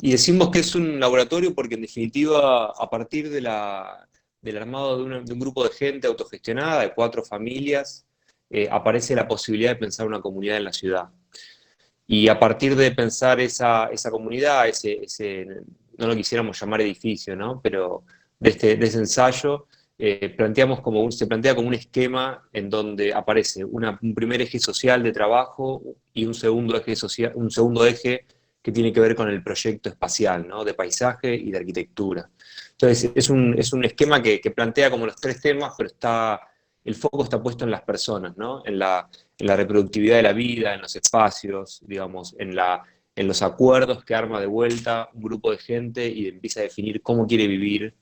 Speaker 1: Y decimos que es un laboratorio porque en definitiva, a partir del armado de un grupo de gente autogestionada, de 4 familias, aparece la posibilidad de pensar una comunidad en la ciudad. Y a partir de pensar esa comunidad, no lo quisiéramos llamar edificio, ¿no? Pero de ese ensayo, se plantea como un esquema en donde aparece un primer eje social de trabajo y un segundo eje que tiene que ver con el proyecto espacial, ¿no? De paisaje y de arquitectura. Entonces Entonces, es un esquema que plantea como los tres temas, pero el foco está puesto en las personas, ¿no? En la reproductividad de la vida, en los espacios, digamos, en los acuerdos que arma de vuelta un grupo de gente y empieza a definir cómo quiere vivir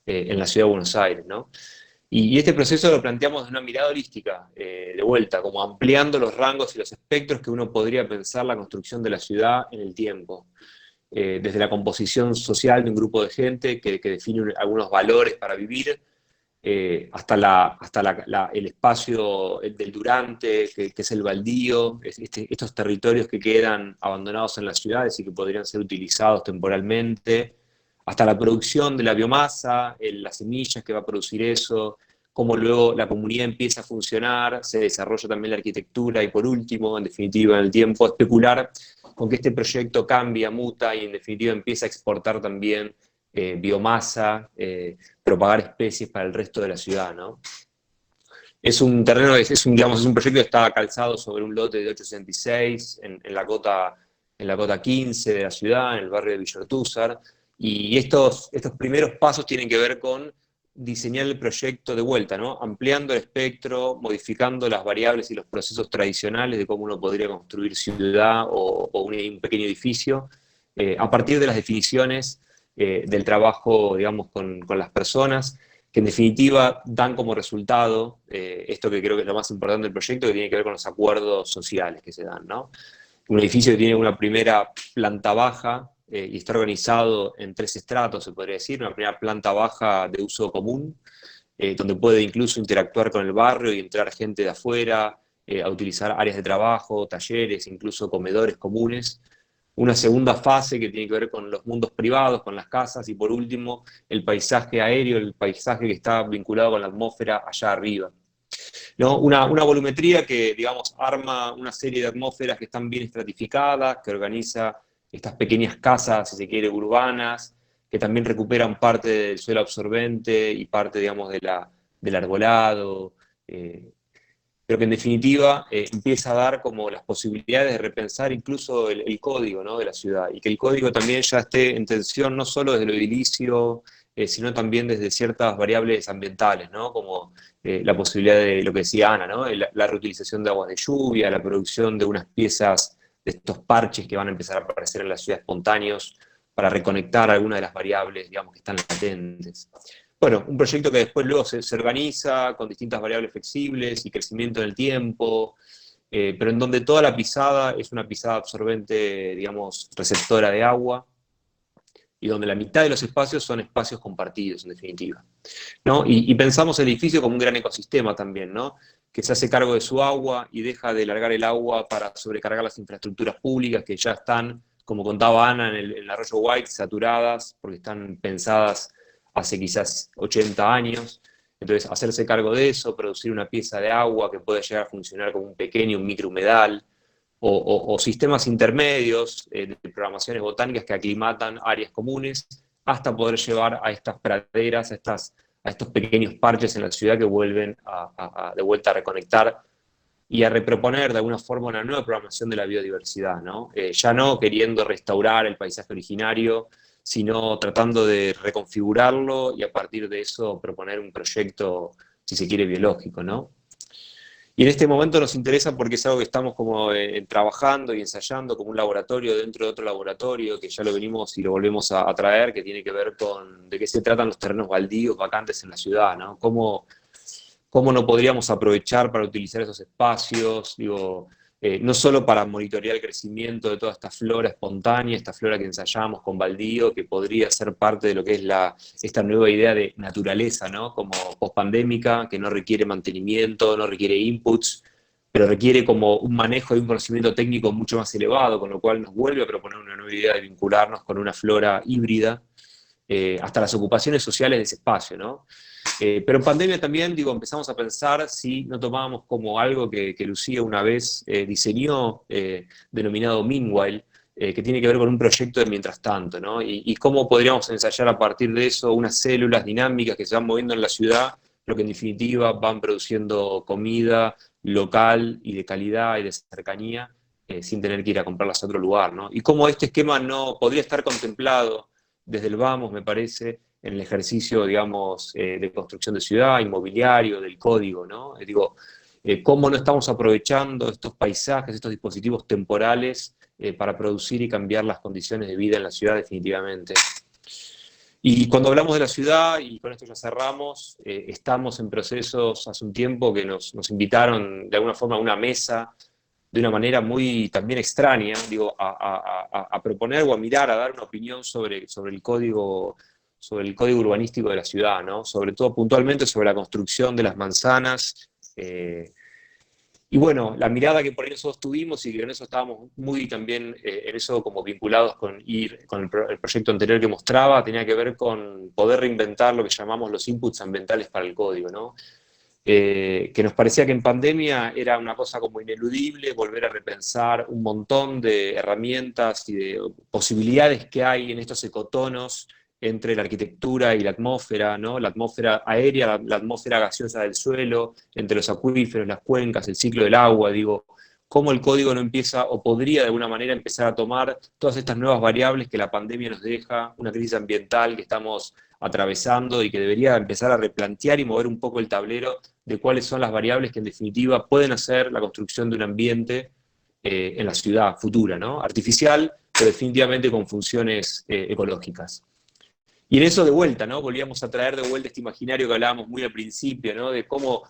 Speaker 1: en la ciudad de Buenos Aires, ¿no? Y este proceso lo planteamos de una mirada holística, de vuelta, como ampliando los rangos y los espectros que uno podría pensar la construcción de la ciudad en el tiempo. Desde la composición social de un grupo de gente que define algunos valores para vivir, hasta el espacio del durante, que es el baldío, estos territorios que quedan abandonados en las ciudades y que podrían ser utilizados temporalmente, hasta la producción de la biomasa, las semillas que va a producir eso, cómo luego la comunidad empieza a funcionar, se desarrolla también la arquitectura y por último, en definitiva, en el tiempo, especular con que este proyecto cambia, muta y en definitiva empieza a exportar también biomasa, propagar especies para el resto de la ciudad, ¿no? Es un terreno, digamos, es un proyecto que está calzado sobre un lote de 866 en la cota 15 de la ciudad, en el barrio de Villa Ortúzar, y estos primeros pasos tienen que ver con diseñar el proyecto de vuelta, ¿no? Ampliando el espectro, modificando las variables y los procesos tradicionales de cómo uno podría construir ciudad o un pequeño edificio, a partir de las definiciones del trabajo, digamos, con las personas, que en definitiva dan como resultado esto que creo que es lo más importante del proyecto, que tiene que ver con los acuerdos sociales que se dan, ¿no? Un edificio que tiene una primera planta baja y está organizado en tres estratos, se podría decir, una primera planta baja de uso común, donde puede incluso interactuar con el barrio y entrar gente de afuera, a utilizar áreas de trabajo, talleres, incluso comedores comunes. Una segunda fase que tiene que ver con los mundos privados, con las casas, y por último, el paisaje aéreo, el paisaje que está vinculado con la atmósfera allá arriba, ¿no? Una volumetría que, digamos, arma una serie de atmósferas que están bien estratificadas, que organiza estas pequeñas casas, si se quiere, urbanas, que también recuperan parte del suelo absorbente y parte, digamos, del arbolado, pero que en definitiva empieza a dar como las posibilidades de repensar incluso el código, ¿no? De la ciudad, y que el código también ya esté en tensión no solo desde lo edilicio, sino también desde ciertas variables ambientales, ¿no? Como la posibilidad de lo que decía Ana, ¿no? La reutilización de aguas de lluvia, la producción de unas piezas de estos parches que van a empezar a aparecer en la ciudad espontáneos para reconectar algunas de las variables, digamos, que están latentes. Bueno, un proyecto que después luego se organiza con distintas variables flexibles y crecimiento en el tiempo, pero en donde toda la pisada es una pisada absorbente, digamos, receptora de agua, y donde la mitad de los espacios son espacios compartidos, en definitiva, ¿no? Y pensamos el edificio como un gran ecosistema también, ¿no? Que se hace cargo de su agua y deja de largar el agua para sobrecargar las infraestructuras públicas que ya están, como contaba Ana, en el arroyo White, saturadas, porque están pensadas hace quizás 80 años. Entonces, hacerse cargo de eso, producir una pieza de agua que pueda llegar a funcionar como un pequeño microhumedal, o sistemas intermedios de programaciones botánicas que aclimatan áreas comunes, hasta poder llevar a estas praderas, a estos pequeños parches en la ciudad que vuelven de vuelta a reconectar y a reproponer de alguna forma una nueva programación de la biodiversidad, ¿no? Ya no queriendo restaurar el paisaje originario, sino tratando de reconfigurarlo y a partir de eso proponer un proyecto, si se quiere, biológico, ¿no? Y en este momento nos interesa porque es algo que estamos como trabajando y ensayando como un laboratorio dentro de otro laboratorio, que ya lo venimos y lo volvemos a traer, que tiene que ver con de qué se tratan los terrenos baldíos, vacantes en la ciudad, ¿no? Cómo no podríamos aprovechar para utilizar esos espacios, digo, no solo para monitorear el crecimiento de toda esta flora espontánea, esta flora que ensayamos con baldío, que podría ser parte de lo que es esta nueva idea de naturaleza, ¿no? Como pospandémica, que no requiere mantenimiento, no requiere inputs, pero requiere como un manejo y un conocimiento técnico mucho más elevado, con lo cual nos vuelve a proponer una nueva idea de vincularnos con una flora híbrida, hasta las ocupaciones sociales de ese espacio, ¿no? Pero en pandemia también, digo, empezamos a pensar si no tomábamos como algo que Lucía una vez diseñó, denominado Meanwhile, que tiene que ver con un proyecto de mientras tanto, ¿no? Y cómo podríamos ensayar a partir de eso unas células dinámicas que se van moviendo en la ciudad, pero que en definitiva van produciendo comida local y de calidad y de cercanía, sin tener que ir a comprarlas a otro lugar, ¿no? Y cómo este esquema no podría estar contemplado desde el Vamos, me parece, en el ejercicio, digamos, de construcción de ciudad, inmobiliario, del código, ¿no? Digo, cómo no estamos aprovechando estos paisajes, estos dispositivos temporales para producir y cambiar las condiciones de vida en la ciudad definitivamente. Y cuando hablamos de la ciudad, y con esto ya cerramos, estamos en procesos hace un tiempo que nos invitaron de alguna forma a una mesa, de una manera muy también extraña, digo, a proponer o a mirar, a dar una opinión sobre el código urbanístico de la ciudad, ¿no? Sobre todo puntualmente sobre la construcción de las manzanas. Y bueno, la mirada que por ahí nosotros tuvimos y que en eso estábamos muy también, en eso como vinculados con el proyecto anterior que mostraba, tenía que ver con poder reinventar lo que llamamos los inputs ambientales para el código, ¿no? Que nos parecía que en pandemia era una cosa como ineludible, volver a repensar un montón de herramientas y de posibilidades que hay en estos ecotonos entre la arquitectura y la atmósfera, ¿no? La atmósfera aérea, la atmósfera gaseosa del suelo, entre los acuíferos, las cuencas, el ciclo del agua, digo, cómo el código no empieza o podría de alguna manera empezar a tomar todas estas nuevas variables que la pandemia nos deja, una crisis ambiental que estamos atravesando y que debería empezar a replantear y mover un poco el tablero de cuáles son las variables que en definitiva pueden hacer la construcción de un ambiente en la ciudad futura, ¿no? Artificial, pero definitivamente con funciones ecológicas. Y en eso de vuelta, ¿no? Volvíamos a traer de vuelta este imaginario que hablábamos muy al principio, ¿no? De cómo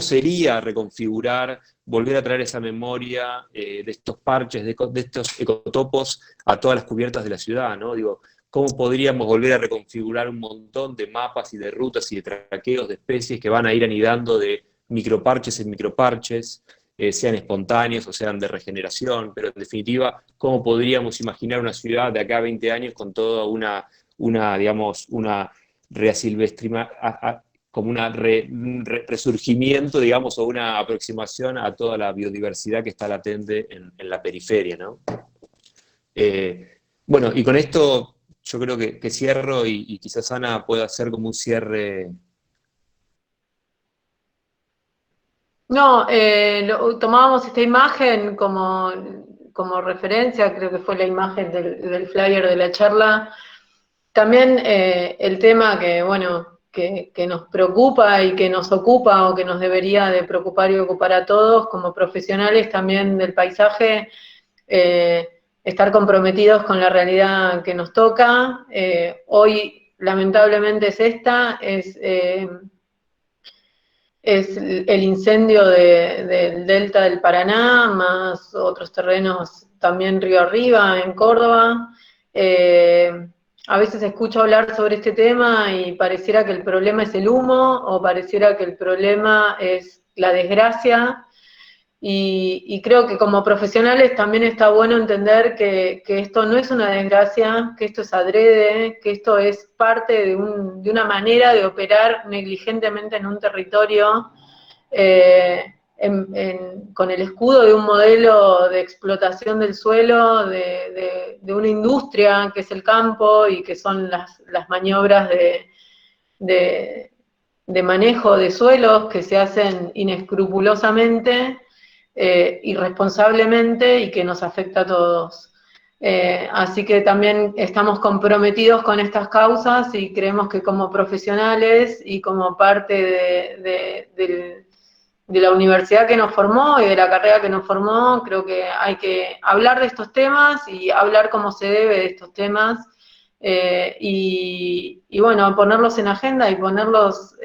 Speaker 1: sería reconfigurar, volver a traer esa memoria de estos parches, de estos ecotopos a todas las cubiertas de la ciudad, ¿no? Digo, cómo podríamos volver a reconfigurar un montón de mapas y de rutas y de traqueos de especies que van a ir anidando de microparches en microparches, sean espontáneos o sean de regeneración, pero en definitiva, cómo podríamos imaginar una ciudad de acá a 20 años con toda digamos, una reasilvestrima, como un resurgimiento, digamos, o una aproximación a toda la biodiversidad que está latente en la periferia, ¿no? Bueno, y con esto yo creo que cierro y quizás Ana pueda hacer como un cierre.
Speaker 2: No, tomábamos esta imagen como referencia, creo que fue la imagen del flyer de la charla. También el tema que, bueno, que nos preocupa y que nos ocupa o que nos debería de preocupar y ocupar a todos como profesionales también del paisaje, eh, estar comprometidos con la realidad que nos toca. Hoy, lamentablemente, es el incendio del delta del Paraná, más otros terrenos también río arriba, en Córdoba. A veces escucho hablar sobre este tema y pareciera que el problema es el humo o pareciera que el problema es la desgracia. Y creo que como profesionales también está bueno entender que esto no es una desgracia, que esto es adrede, que esto es parte de una manera de operar negligentemente en un territorio con el escudo de un modelo de explotación del suelo, de una industria que es el campo y que son las maniobras de manejo de suelos que se hacen inescrupulosamente, irresponsablemente y que nos afecta a todos. Así que también estamos comprometidos con estas causas y creemos que como profesionales y como parte de la universidad que nos formó y de la carrera que nos formó, creo que hay que hablar de estos temas y hablar como se debe de estos temas. Y bueno, ponerlos en agenda y ponerlos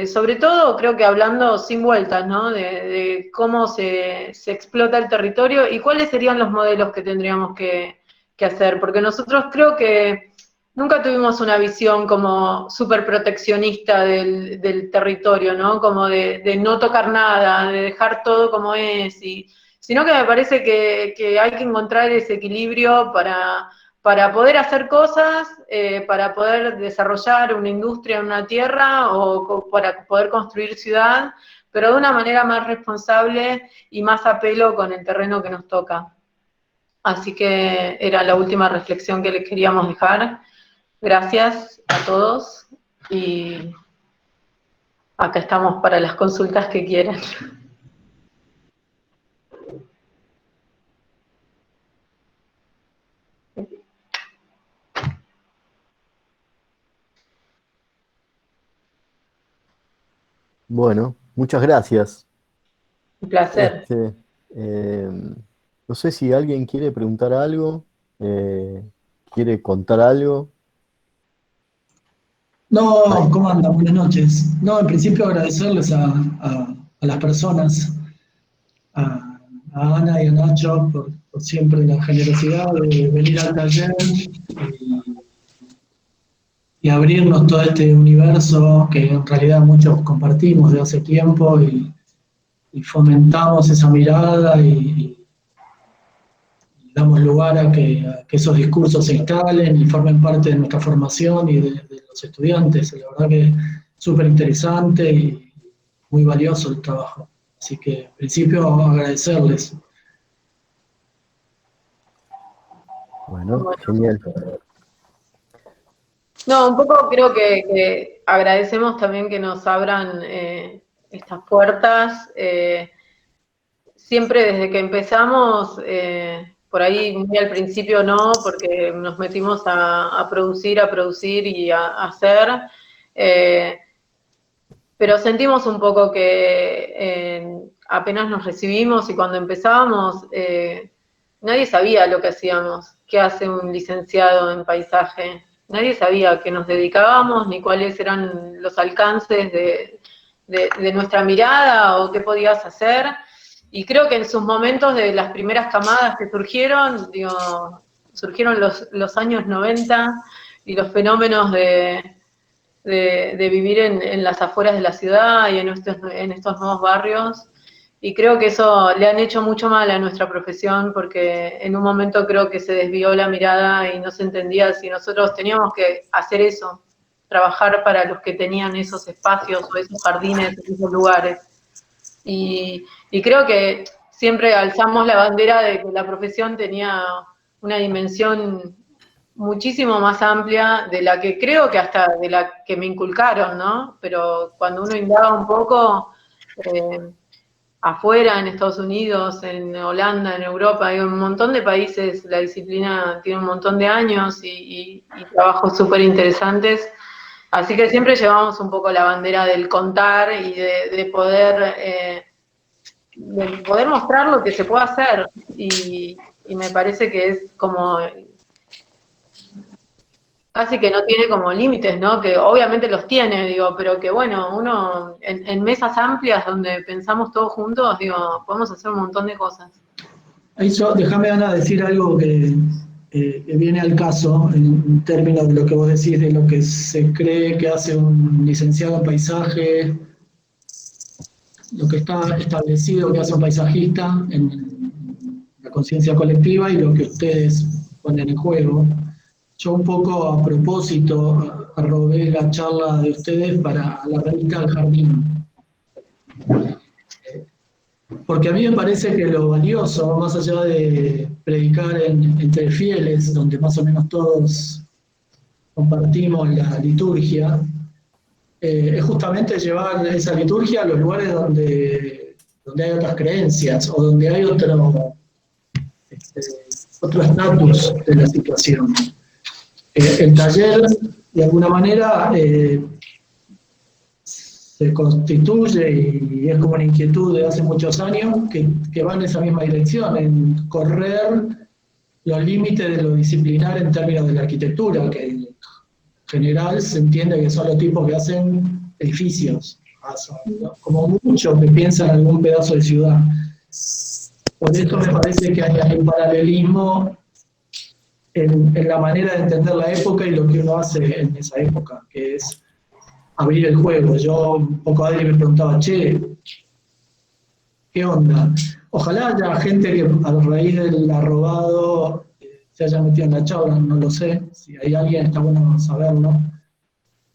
Speaker 2: sobre todo creo que hablando sin vueltas, ¿no? De cómo se explota el territorio y cuáles serían los modelos que tendríamos que hacer, porque nosotros creo que nunca tuvimos una visión como súper proteccionista del territorio, ¿no? Como de no tocar nada, de dejar todo como es, sino que me parece que hay que encontrar ese equilibrio para poder hacer cosas, para poder desarrollar una industria en una tierra o para poder construir ciudad, pero de una manera más responsable y más a pelo con el terreno que nos toca. Así que era la última reflexión que les queríamos dejar. Gracias a todos y acá estamos para las consultas que quieran.
Speaker 3: Bueno, muchas gracias.
Speaker 2: Un placer.
Speaker 3: Este, eh, no sé si alguien quiere preguntar algo, quiere contar algo. Ah,
Speaker 4: No, ¿cómo andan? Buenas noches. No, en principio agradecerles a las personas, a Ana y a Nacho por siempre la generosidad de venir al taller y abrirnos todo este universo que en realidad muchos compartimos de hace tiempo y fomentamos esa mirada y damos lugar a que esos discursos se instalen y formen parte de nuestra formación y de los estudiantes. La verdad que es súper interesante y muy valioso el trabajo. Así que, en principio, agradecerles.
Speaker 3: bueno,
Speaker 2: Bueno,
Speaker 3: genial.
Speaker 2: no, un poco creo que agradecemos también que nos abran estas puertas. Siempre desde que empezamos, por ahí muy al principio no, porque nos metimos a producir y a hacer, eh, pero sentimos un poco que apenas nos recibimos y cuando empezábamos, nadie sabía lo que hacíamos, qué hace un licenciado en paisaje. Nadie sabía a qué nos dedicábamos ni cuáles eran los alcances de nuestra mirada o qué podías hacer. Y creo que en sus momentos de las primeras camadas que surgieron, digo, surgieron los años 90 y los fenómenos de vivir en las afueras de la ciudad y en estos nuevos barrios. Y creo que eso le han hecho mucho mal a nuestra profesión porque en un momento creo que se desvió la mirada y no se entendía si nosotros teníamos que hacer eso, trabajar para los que tenían esos espacios o esos jardines, esos lugares. Y creo que siempre alzamos la bandera de que la profesión tenía una dimensión muchísimo más amplia de la que creo que hasta de la que me inculcaron, ¿no? Pero cuando uno indaga un poco, afuera, en Estados Unidos, en Holanda, en Europa, en un montón de países, la disciplina tiene un montón de años y trabajos súper interesantes. Así que siempre llevamos un poco la bandera del contar y de poder mostrar lo que se puede hacer. Y me parece que es como casi que no tiene como límites, ¿no? Que obviamente los tiene, digo, pero que bueno, uno en mesas amplias donde pensamos todos juntos, digo, podemos hacer un montón de cosas.
Speaker 4: Ahí déjame, Ana, decir algo que viene al caso en términos de lo que vos decís, de lo que se cree que hace un licenciado en paisaje, lo que está establecido que hace un paisajista en la conciencia colectiva y lo que ustedes ponen en juego. Yo un poco a propósito robé la charla de ustedes para la revista El Jardín. Porque a mí me parece que lo valioso, más allá de predicar entre fieles, donde más o menos todos compartimos la liturgia, es justamente llevar esa liturgia a los lugares donde hay otras creencias o donde hay otro estatus de la situación. El taller, de alguna manera, se constituye y es como una inquietud de hace muchos años que va en esa misma dirección, en correr los límites de lo disciplinar en términos de la arquitectura, que en general se entiende que son los tipos que hacen edificios, ¿no? Como muchos que piensan en algún pedazo de ciudad. Por eso me parece que hay un paralelismo en la manera de entender la época y lo que uno hace en esa época, que es abrir el juego. Yo un poco Adri me preguntaba, che, ¿qué onda? Ojalá haya gente que a raíz del arrobado se haya metido en la charla, no lo sé. Si hay alguien, está bueno saberlo.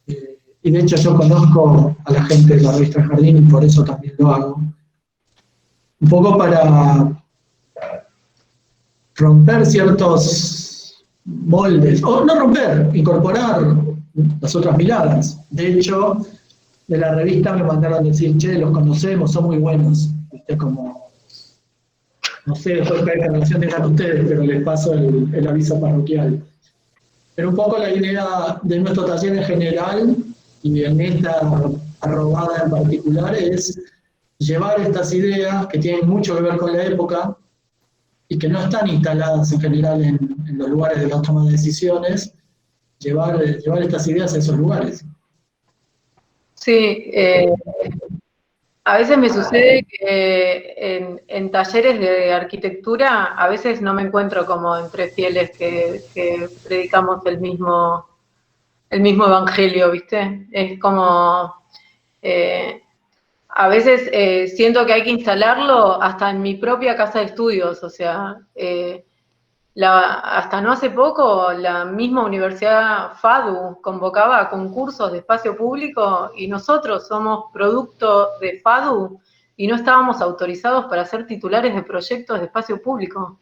Speaker 4: Y de hecho yo conozco a la gente de la revista El Jardín y por eso también lo hago. Un poco para romper ciertos moldes, o no romper, incorporar las otras miradas. De hecho, de la revista me mandaron decir, che, los conocemos, son muy buenos. ¿Viste? Como, no sé después qué relación tengan ustedes, pero les paso el aviso parroquial. Pero un poco la idea de nuestro taller en general, y en esta robada en particular, es llevar estas ideas que tienen mucho que ver con la época y que no están instaladas en general en los lugares de la toma de decisiones, llevar estas ideas a esos lugares.
Speaker 2: Sí, a veces me sucede que en talleres de arquitectura a veces no me encuentro como entre fieles que predicamos el mismo evangelio, ¿viste? Es como, a veces siento que hay que instalarlo hasta en mi propia casa de estudios, o sea, hasta no hace poco la misma Universidad FADU convocaba a concursos de espacio público y nosotros somos producto de FADU y no estábamos autorizados para ser titulares de proyectos de espacio público.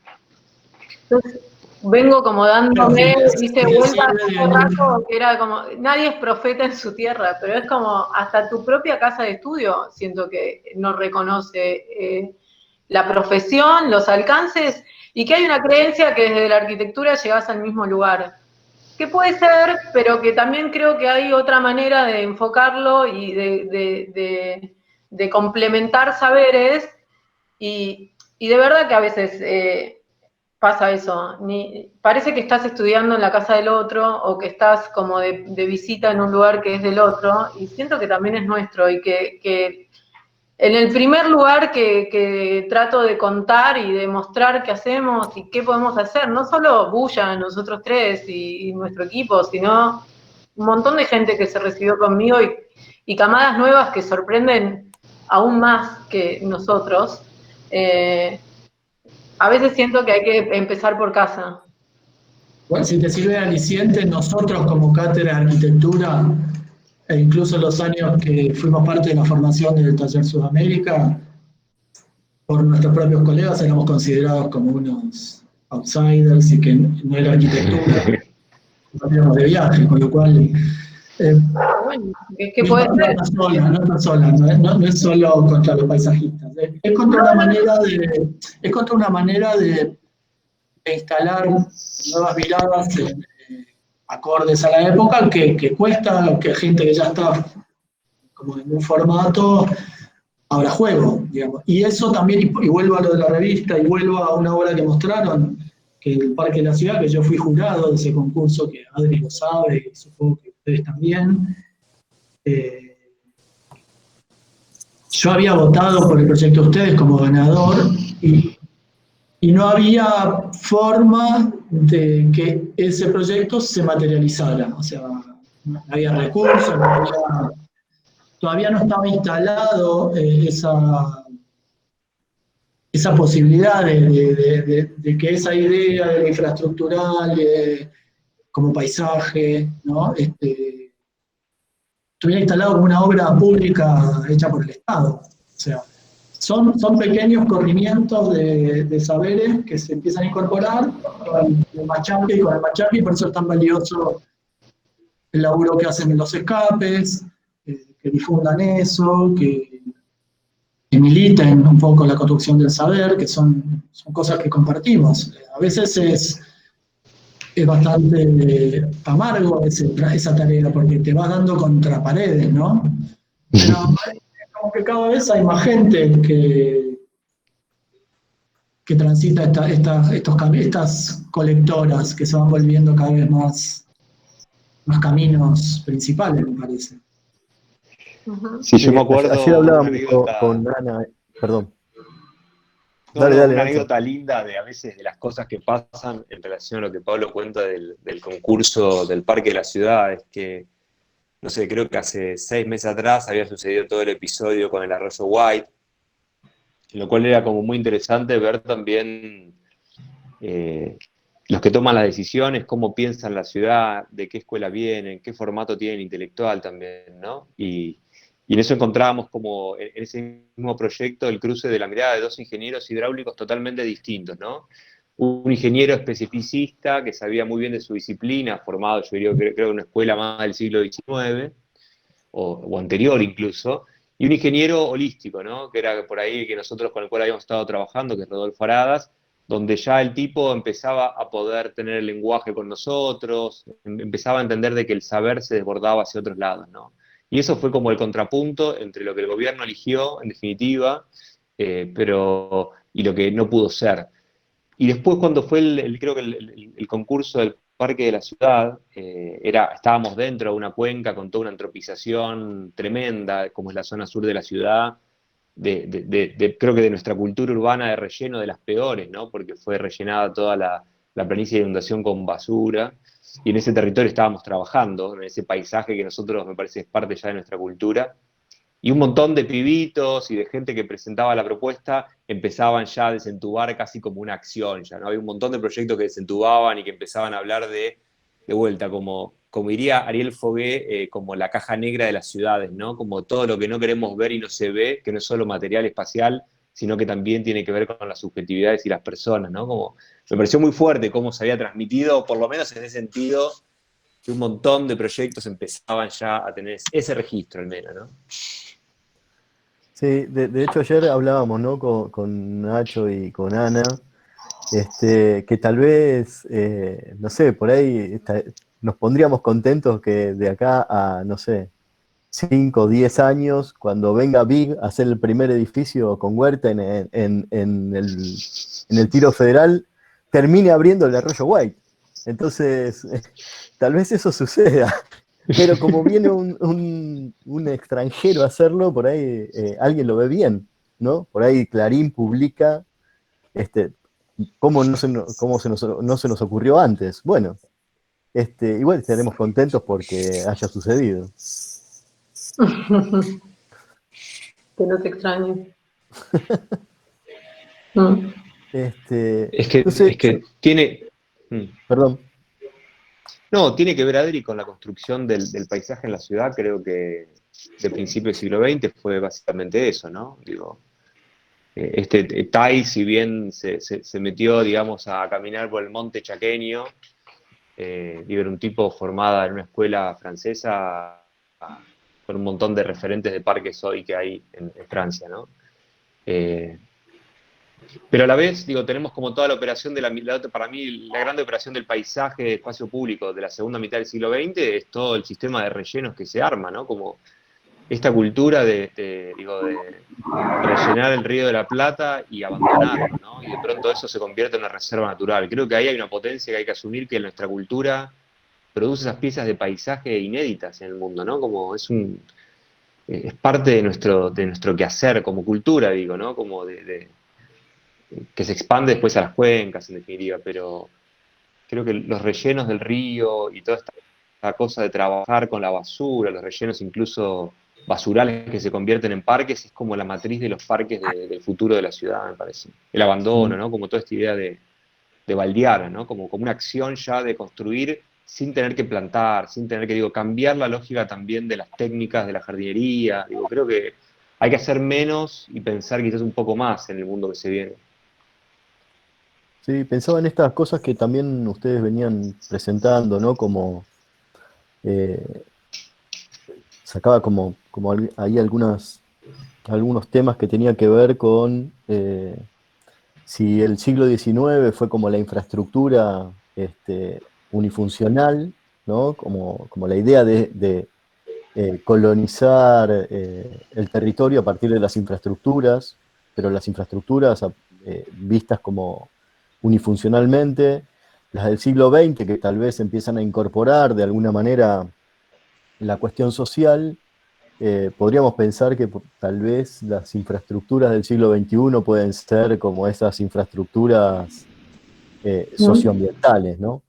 Speaker 2: Entonces, vengo como dándome, viste, vuelta hace rato, que era como, nadie es profeta en su tierra, pero es como, hasta tu propia casa de estudio siento que no reconoce la profesión, los alcances, y que hay una creencia que desde la arquitectura llegás al mismo lugar. Que puede ser, pero que también creo que hay otra manera de enfocarlo y de complementar saberes, y de verdad que a veces pasa eso. Parece que estás estudiando en la casa del otro o que estás como de visita en un lugar que es del otro, y siento que también es nuestro, y que en el primer lugar que trato de contar y de mostrar qué hacemos y qué podemos hacer, no solo Bulla, nosotros tres y nuestro equipo, sino un montón de gente que se recibió conmigo y camadas nuevas que sorprenden aún más que nosotros. A veces siento que hay que empezar por casa.
Speaker 4: Bueno, si te sirve de aliciente, nosotros como cátedra de arquitectura, e incluso los años que fuimos parte de la formación del Taller Sudamérica, por nuestros propios colegas éramos considerados como unos outsiders y que no era arquitectura, íbamos de viaje, con lo cual
Speaker 2: Bueno, es que puede ser.
Speaker 4: No es solo contra los paisajistas, es contra una manera de instalar nuevas miradas acordes a la época que cuesta que gente que ya está como en un formato ahora juego, digamos. Y eso también, y vuelvo a lo de la revista, y vuelvo a una obra que mostraron, que el Parque de la Ciudad, que yo fui jurado de ese concurso, que Adri lo sabe, y supongo que ustedes también. Yo había votado por el proyecto de ustedes como ganador, y no había forma de que ese proyecto se materializara. O sea, no había recursos, todavía no estaba instalado esa posibilidad de que esa idea de la infraestructural como paisaje, ¿no? Estuviera instalado como una obra pública hecha por el Estado. O sea, son pequeños corrimientos de saberes que se empiezan a incorporar con el machaque, y por eso es tan valioso el laburo que hacen en los escapes, que difundan eso, que militen un poco la construcción del saber, que son cosas que compartimos. A veces es bastante amargo esa tarea, porque te vas dando contra paredes, ¿no? Pero como que cada vez hay más gente que transita estas colectoras que se van volviendo cada vez más caminos principales, me parece.
Speaker 5: Sí, yo me acuerdo
Speaker 3: ayer hablábamos
Speaker 5: anécdota,
Speaker 3: con Ana, perdón.
Speaker 5: una
Speaker 3: Nacho.
Speaker 5: anécdota linda de a veces de las cosas que pasan en relación a lo que Pablo cuenta del concurso del Parque de la Ciudad. Es que, no sé, creo que hace 6 meses atrás había sucedido todo el episodio con el Arroyo White, lo cual era como muy interesante ver también los que toman las decisiones, cómo piensan la ciudad, de qué escuela vienen, qué formato tienen intelectual también, ¿no? Y en eso encontrábamos como en ese mismo proyecto el cruce de la mirada de dos ingenieros hidráulicos totalmente distintos, ¿no? Un ingeniero especificista que sabía muy bien de su disciplina, formado, yo diría, creo en una escuela más del siglo XIX, o anterior incluso, y un ingeniero holístico, ¿no? Que era por ahí que nosotros con el cual habíamos estado trabajando, que es Rodolfo Aradas, donde ya el tipo empezaba a poder tener el lenguaje con nosotros, empezaba a entender de que el saber se desbordaba hacia otros lados, ¿no? Y eso fue como el contrapunto entre lo que el gobierno eligió, en definitiva, y lo que no pudo ser. Y después cuando fue creo que el concurso del Parque de la Ciudad, estábamos dentro de una cuenca con toda una antropización tremenda, como es la zona sur de la ciudad, creo que de nuestra cultura urbana de relleno de las peores, ¿no? Porque fue rellenada toda la planicie de inundación con basura, y en ese territorio estábamos trabajando, en ese paisaje que nosotros, me parece, es parte ya de nuestra cultura, y un montón de pibitos y de gente que presentaba la propuesta empezaban ya a desentubar casi como una acción, ya, ¿no? Había un montón de proyectos que desentubaban y que empezaban a hablar de vuelta, como diría Ariel Fogué, como la caja negra de las ciudades, ¿no? Como todo lo que no queremos ver y no se ve, que no es solo material espacial, sino que también tiene que ver con las subjetividades y las personas, ¿no? Como, me pareció muy fuerte cómo se había transmitido, por lo menos en ese sentido, que un montón de proyectos empezaban ya a tener ese registro al menos, ¿no?
Speaker 3: Sí, de hecho ayer hablábamos, ¿no? Con Nacho y con Ana, que tal vez, no sé, por ahí nos pondríamos contentos que de acá a, no sé, 5 o 10 años, cuando venga Big a hacer el primer edificio con huerta en el Tiro Federal, termine abriendo el Arroyo White. Entonces, tal vez eso suceda. Pero como viene un extranjero a hacerlo, por ahí alguien lo ve bien, ¿no? Por ahí Clarín publica cómo no se nos ocurrió antes. Bueno, igual estaremos contentos porque haya sucedido.
Speaker 2: Que no te extrañe. Mm.
Speaker 3: Entonces,
Speaker 5: Es que tiene...
Speaker 3: perdón.
Speaker 5: No, tiene que ver, Adri, con la construcción del paisaje en la ciudad. Creo que de principio del siglo XX fue básicamente eso, ¿no? Digo, Tai, si bien se metió, digamos, a caminar por el monte chaqueño, era un tipo formada en una escuela francesa con un montón de referentes de parques hoy que hay en Francia, ¿no? Pero a la vez, digo, tenemos como toda la operación para mí, la grande operación del paisaje de espacio público de la segunda mitad del siglo XX es todo el sistema de rellenos que se arma, ¿no? Como esta cultura de rellenar el Río de la Plata y abandonarlo, ¿no? Y de pronto eso se convierte en una reserva natural. Creo que ahí hay una potencia que hay que asumir, que nuestra cultura produce esas piezas de paisaje inéditas en el mundo, ¿no? Como es parte de nuestro quehacer como cultura, digo, ¿no? Como que se expande después a las cuencas, en definitiva, pero creo que los rellenos del río y toda esta cosa de trabajar con la basura, los rellenos incluso basurales que se convierten en parques, es como la matriz de los parques del futuro de la ciudad, me parece. El abandono, ¿no? Como toda esta idea de baldear, ¿no? Como una acción ya de construir sin tener que plantar, sin tener que, digo, cambiar la lógica también de las técnicas de la jardinería. Digo, creo que hay que hacer menos y pensar quizás un poco más en el mundo que se viene.
Speaker 3: Sí, pensaba en estas cosas que también ustedes venían presentando, ¿no? Como sacaba como ahí algunos temas que tenían que ver con si el siglo XIX fue como la infraestructura unifuncional, ¿no? Como la idea de colonizar el territorio a partir de las infraestructuras, pero las infraestructuras vistas como unifuncionalmente, las del siglo XX que tal vez empiezan a incorporar de alguna manera la cuestión social. Podríamos pensar que tal vez las infraestructuras del siglo XXI pueden ser como esas infraestructuras socioambientales, ¿no?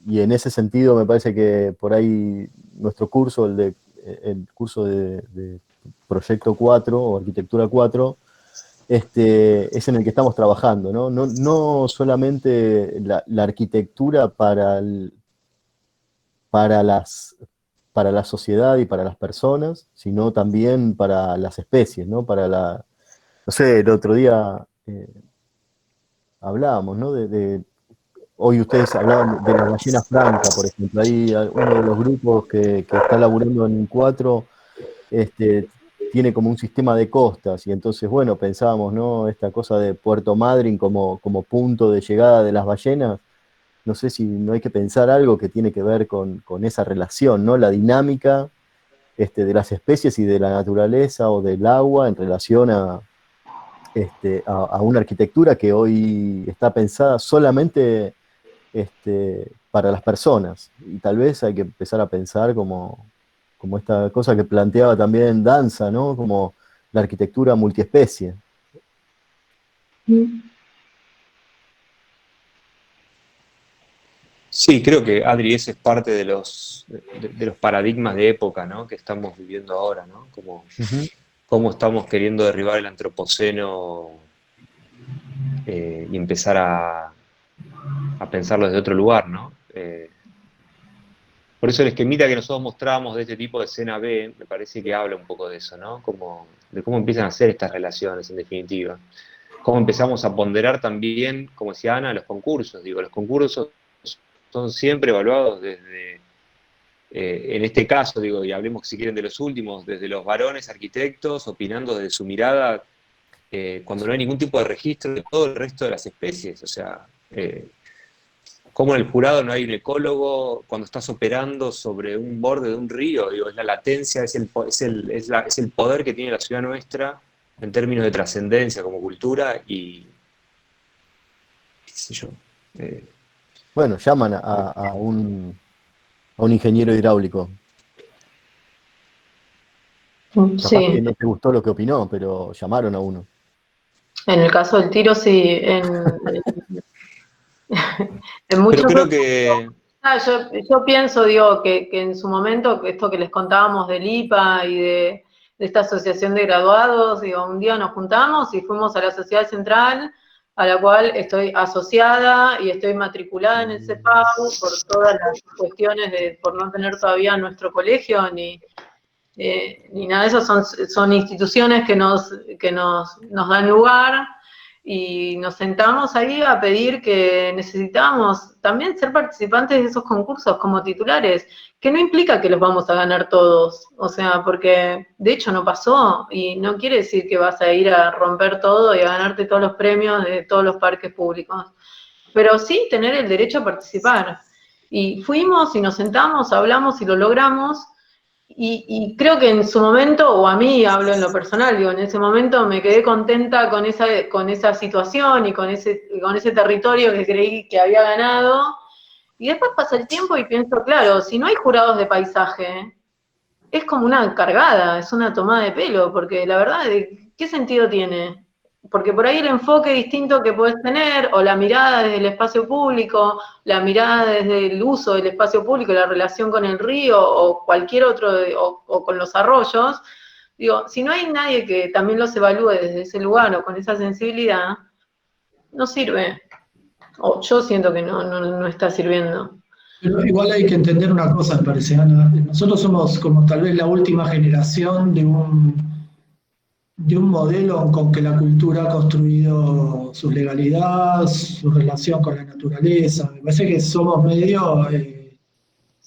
Speaker 3: Y en ese sentido me parece que por ahí nuestro curso, el curso de Proyecto 4 o Arquitectura 4, es en el que estamos trabajando, ¿no? No solamente la arquitectura para la sociedad y para las personas, sino también para las especies, ¿no? No sé, el otro día hablábamos, ¿no? Hoy ustedes hablaban de la ballena franca, por ejemplo. Ahí uno de los grupos que está laburando en 4 tiene como un sistema de costas, y entonces, bueno, pensábamos, ¿no? Esta cosa de Puerto Madryn como punto de llegada de las ballenas. No sé si no hay que pensar algo que tiene que ver con esa relación, ¿no? La dinámica de las especies y de la naturaleza o del agua en relación a una arquitectura que hoy está pensada solamente para las personas. Y tal vez hay que empezar a pensar como esta cosa que planteaba también Danza, ¿no? Como la arquitectura multiespecie.
Speaker 5: Sí, creo que, Adri, ese es parte de los paradigmas de época, ¿no? Que estamos viviendo ahora, ¿no? Como cómo estamos queriendo derribar el antropoceno y empezar a pensarlo desde otro lugar, ¿no? Por eso el esquemita que nosotros mostrábamos de este tipo de escena B, me parece que habla un poco de eso, ¿no? De cómo empiezan a ser estas relaciones, en definitiva. Cómo empezamos a ponderar también, como decía Ana, los concursos. Digo, los concursos son siempre evaluados desde, en este caso, digo, y hablemos si quieren de los últimos, desde los varones arquitectos, opinando desde su mirada, cuando no hay ningún tipo de registro de todo el resto de las especies. O sea, como en el jurado no hay un ecólogo cuando estás operando sobre un borde de un río. Digo, es la latencia, es el poder que tiene la ciudad nuestra en términos de trascendencia como cultura y qué sé yo.
Speaker 3: Bueno, llaman a un ingeniero hidráulico. Capaz que no te gustó lo que opinó, pero llamaron a uno.
Speaker 2: En el caso del tiro, sí. En muchos
Speaker 5: pero creo que...
Speaker 2: yo pienso, digo, que en su momento, esto que les contábamos del IPA y de esta asociación de graduados, digo, un día nos juntamos y fuimos a la Sociedad Central, a la cual estoy asociada y estoy matriculada en el CEPAU por todas las cuestiones por no tener todavía nuestro colegio, ni nada de eso, son instituciones que nos dan lugar, y nos sentamos ahí a pedir que necesitamos también ser participantes de esos concursos como titulares, que no implica que los vamos a ganar todos, o sea, porque de hecho no pasó, y no quiere decir que vas a ir a romper todo y a ganarte todos los premios de todos los parques públicos, pero sí tener el derecho a participar. Y fuimos y nos sentamos, hablamos y lo logramos. Y creo que en su momento, o a mí hablo en lo personal, digo, en ese momento me quedé contenta con esa situación y con ese territorio que creí que había ganado. Y después pasa el tiempo y pienso, claro, si no hay jurados de paisaje, es como una cargada, es una tomada de pelo, porque la verdad, ¿qué sentido tiene? Porque por ahí el enfoque distinto que podés tener, o la mirada desde el espacio público, la mirada desde el uso del espacio público, la relación con el río, o cualquier otro, o con los arroyos, digo, si no hay nadie que también los evalúe desde ese lugar, o con esa sensibilidad, no sirve. O yo siento que no está sirviendo.
Speaker 4: Pero igual hay que entender una cosa, me parece, Ana. Nosotros somos como tal vez la última generación de un modelo con que la cultura ha construido su legalidad, su relación con la naturaleza. Me parece que somos medio, de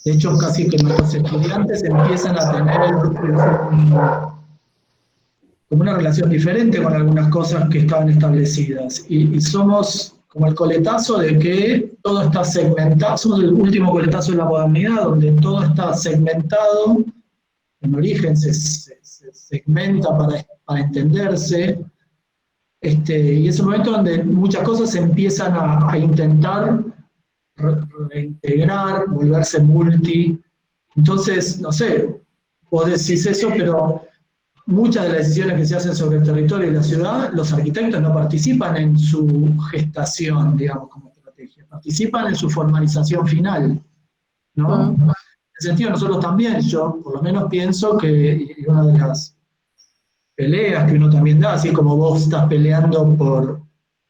Speaker 4: hecho casi que nuestros estudiantes empiezan a tener como una relación diferente con algunas cosas que estaban establecidas. Y somos como el coletazo de que todo está segmentado, somos el último coletazo de la modernidad, donde todo está segmentado, en origen se segmenta para entenderse, y es un momento donde muchas cosas se empiezan a intentar reintegrar, volverse multi. Entonces, no sé, vos decís eso, pero muchas de las decisiones que se hacen sobre el territorio y la ciudad, los arquitectos no participan en su gestación, digamos, como estrategia, participan en su formalización final, ¿no? En ese sentido, nosotros también, yo por lo menos pienso que una de las peleas que uno también da, así como vos estás peleando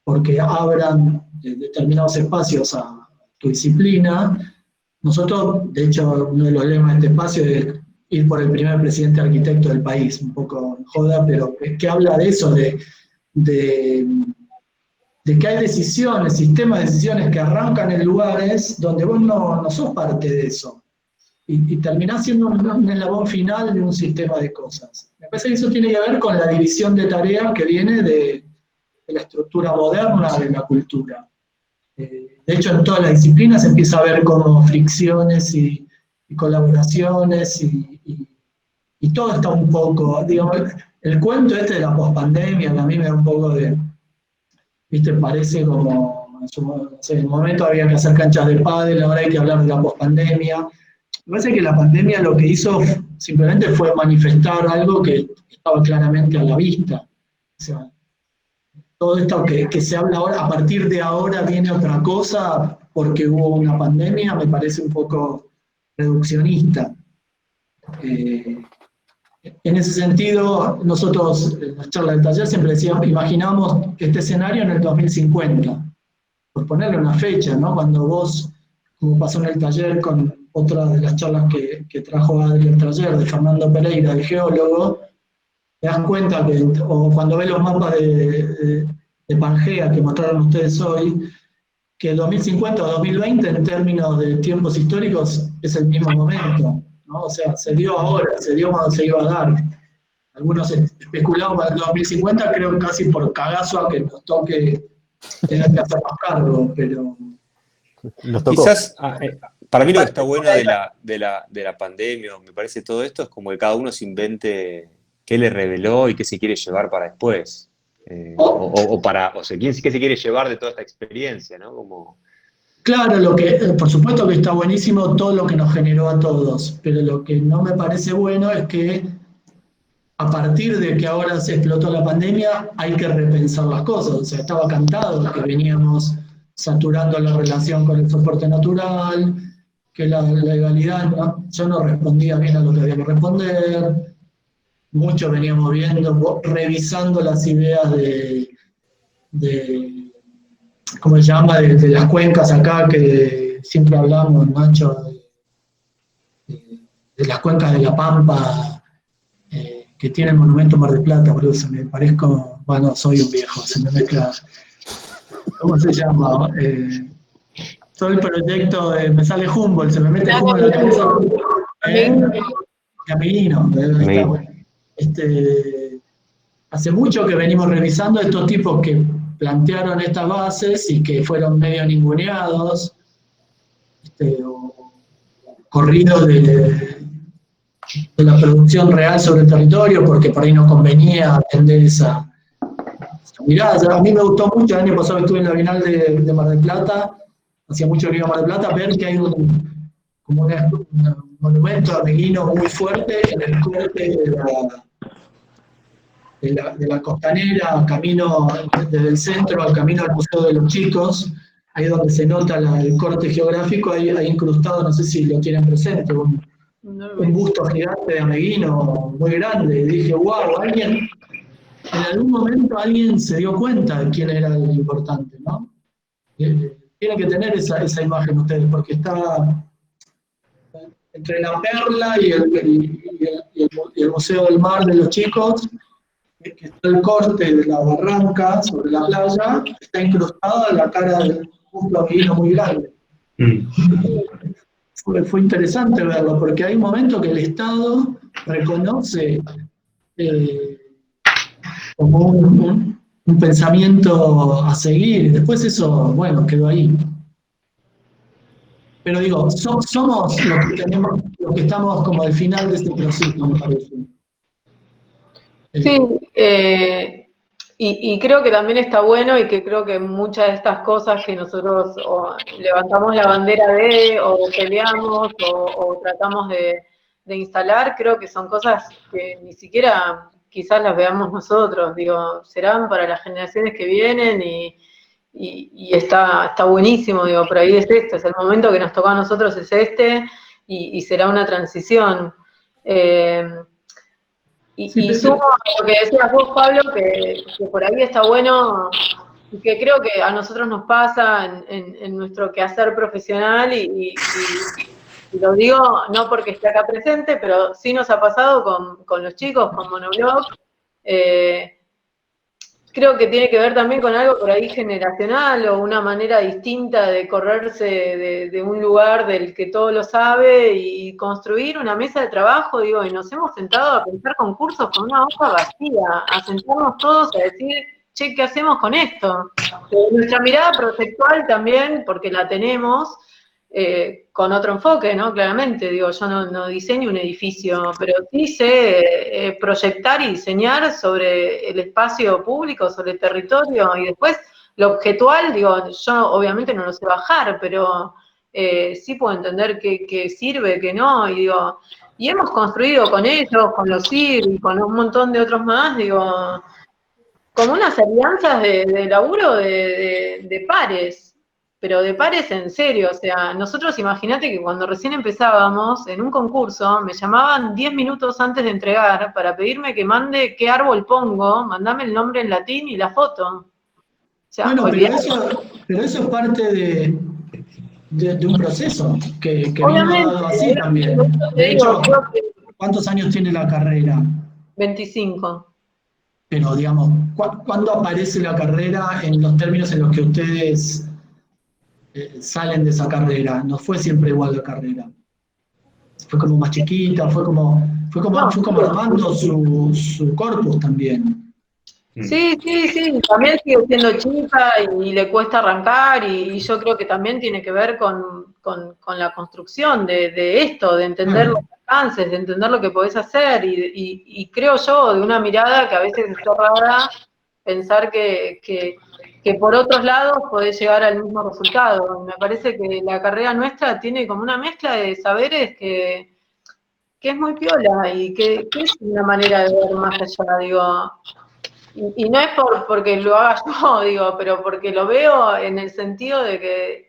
Speaker 4: porque abran determinados espacios a tu disciplina, nosotros, de hecho, uno de los lemas de este espacio es ir por el primer presidente arquitecto del país, un poco joda, pero que habla de eso, de que hay decisiones, sistemas de decisiones que arrancan en lugares donde vos no sos parte de eso. Y terminás siendo un eslabón final de un sistema de cosas. Me parece que eso tiene que ver con la división de tareas que viene de la estructura moderna de la cultura. De hecho, en todas las disciplinas se empieza a ver como fricciones y colaboraciones y y todo está un poco, digamos, el cuento este de la pospandemia, que a mí me da un poco de, viste, parece como, no sé, en el momento había que hacer canchas de pádel, ahora hay que hablar de la pospandemia. Me parece que la pandemia lo que hizo simplemente fue manifestar algo que estaba claramente a la vista. O sea, todo esto que se habla ahora, a partir de ahora viene otra cosa porque hubo una pandemia, me parece un poco reduccionista. En ese sentido, nosotros en las charlas del taller siempre decíamos, imaginamos este escenario en el 2050, por ponerle una fecha, ¿no? Cuando vos, como pasó en el taller con otra de las charlas que trajo Adri el taller, de Fernando Pereira, el geólogo, te das cuenta que, o cuando ves los mapas de Pangea que mostraron ustedes hoy, que 2050 o 2020 en términos de tiempos históricos es el mismo momento, ¿no? O sea, se dio ahora, se dio cuando se iba a dar. Algunos especulaban para el 2050, creo casi por cagazo a que nos toque tener que hacernos cargo, pero...
Speaker 3: Nos tocó.
Speaker 5: Quizás, para mí lo que está bueno de la pandemia, me parece todo esto, es como que cada uno se invente qué le reveló y qué se quiere llevar para después. Qué se quiere llevar de toda esta experiencia, ¿no? Como...
Speaker 4: Claro, por supuesto que está buenísimo todo lo que nos generó a todos, pero lo que no me parece bueno es que a partir de que ahora se explotó la pandemia hay que repensar las cosas. O sea, estaba cantado que veníamos saturando la relación con el soporte natural, que la legalidad, ¿no? Yo no respondía bien a lo que había que responder, mucho veníamos viendo, revisando las ideas ¿cómo se llama?, de las cuencas acá, que siempre hablamos, Nacho, de las cuencas de la Pampa, que tiene el monumento Mar del Plata, por eso me parezco, bueno, soy un viejo, se me mezcla, ¿cómo se llama? Todo el proyecto, me sale Humboldt, se me mete Humboldt en la cabeza. Caminino, está bueno. Hace mucho que venimos revisando estos tipos que plantearon estas bases y que fueron medio ninguneados, o corridos de la producción real sobre el territorio, porque por ahí no convenía atender esa mirada. A mí me gustó mucho, el año pasado estuve en la Bienal de Mar del Plata, hacía mucho que iba a Mar del Plata, ver que hay un monumento ameguino muy fuerte en el corte de la costanera, camino desde el centro al camino al Museo de los Chicos, ahí donde se nota el corte geográfico, hay incrustado, no sé si lo tienen presente, un busto gigante de ameguino muy grande, y dije, wow, en algún momento alguien se dio cuenta de quién era el importante, ¿no? Tienen que tener esa imagen ustedes, porque está entre la Perla y el Museo del Mar de los Chicos, que está el corte de la barranca sobre la playa, está incrustada la cara del busto ameguino muy grande. Fue interesante verlo, porque hay un momento que el Estado reconoce como un pensamiento a seguir, y después eso, bueno, quedó ahí. Pero digo, somos los que estamos como al final de este proceso, me parece.
Speaker 2: Sí, y creo que también está bueno, y que creo que muchas de estas cosas que nosotros levantamos la bandera o peleamos, o tratamos de instalar, creo que son cosas que ni siquiera quizás las veamos nosotros, digo, serán para las generaciones que vienen, y está buenísimo, digo, por ahí es esto, es el momento que nos tocó a nosotros, es este, y será una transición. Y sumo a lo que decías vos, Pablo, que por ahí está bueno, y que creo que a nosotros nos pasa en nuestro quehacer profesional, y lo digo no porque esté acá presente, pero sí nos ha pasado con los chicos, con Monoblog. Creo que tiene que ver también con algo por ahí generacional, o una manera distinta de correrse de un lugar del que todo lo sabe, y construir una mesa de trabajo, digo, y nos hemos sentado a pensar concursos con una hoja vacía, a sentarnos todos a decir, che, ¿qué hacemos con esto? Nuestra mirada proyectual también, porque la tenemos, con otro enfoque, ¿no? Claramente, digo, yo no diseño un edificio, pero sí sé proyectar y diseñar sobre el espacio público, sobre el territorio, y después lo objetual, digo, yo obviamente no lo sé bajar, pero sí puedo entender qué sirve, qué no, y digo, y hemos construido con ellos, con los CIR y con un montón de otros más, digo, como unas alianzas de laburo de pares, pero de pares en serio, o sea, nosotros imagínate que cuando recién empezábamos en un concurso, me llamaban 10 minutos antes de entregar para pedirme que mande qué árbol pongo, mandame el nombre en latín y la foto. O sea,
Speaker 4: Bueno,
Speaker 2: olvidate.
Speaker 4: pero eso es parte de un proceso que vino
Speaker 2: Obviamente,
Speaker 4: dado así también.
Speaker 2: por eso te
Speaker 4: De
Speaker 2: digo,
Speaker 4: hecho,
Speaker 2: creo que
Speaker 4: ¿cuántos años tiene la carrera?
Speaker 2: 25.
Speaker 4: Pero, digamos, ¿cuándo aparece la carrera en los términos en los que ustedes salen de esa carrera? No fue siempre igual la carrera. Fue como más chiquita, fue como armando su corpus también.
Speaker 2: Sí, también sigue siendo chica y le cuesta arrancar y yo creo que también tiene que ver con la construcción de esto, de entender los alcances, de entender lo que podés hacer y creo yo, de una mirada que a veces es cerrada, pensar que por otros lados podés llegar al mismo resultado. Me parece que la carrera nuestra tiene como una mezcla de saberes que es muy piola y que es una manera de ver más allá, digo. Y no es porque lo haga yo, digo, pero porque lo veo en el sentido de que,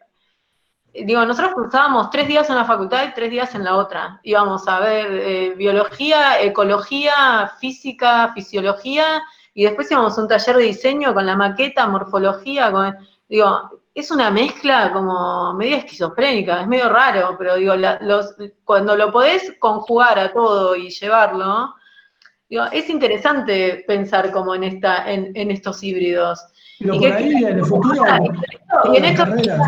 Speaker 2: digo, nosotros cursábamos 3 días en la facultad y 3 días en la otra. Íbamos a ver biología, ecología, física, fisiología, y después íbamos a un taller de diseño con la maqueta, morfología, digo, es una mezcla como medio esquizofrénica, es medio raro, pero digo, cuando lo podés conjugar a todo y llevarlo, digo, es interesante pensar como en estos híbridos.
Speaker 4: Pero
Speaker 2: Y
Speaker 4: por ahí en el futuro,
Speaker 2: y
Speaker 4: todas
Speaker 2: en
Speaker 4: las
Speaker 2: esto
Speaker 4: carreras.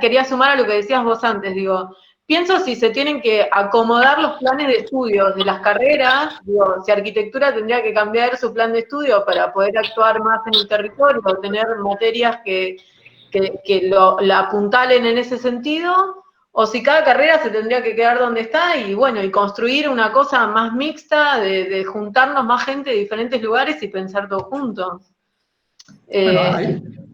Speaker 2: quería sumar a lo que decías vos antes, digo, pienso si se tienen que acomodar los planes de estudios de las carreras, digo, si arquitectura tendría que cambiar su plan de estudio para poder actuar más en el territorio, tener materias que la apuntalen en ese sentido, o si cada carrera se tendría que quedar donde está y bueno, y construir una cosa más mixta, de juntarnos más gente de diferentes lugares y pensar todos juntos.
Speaker 4: Bueno,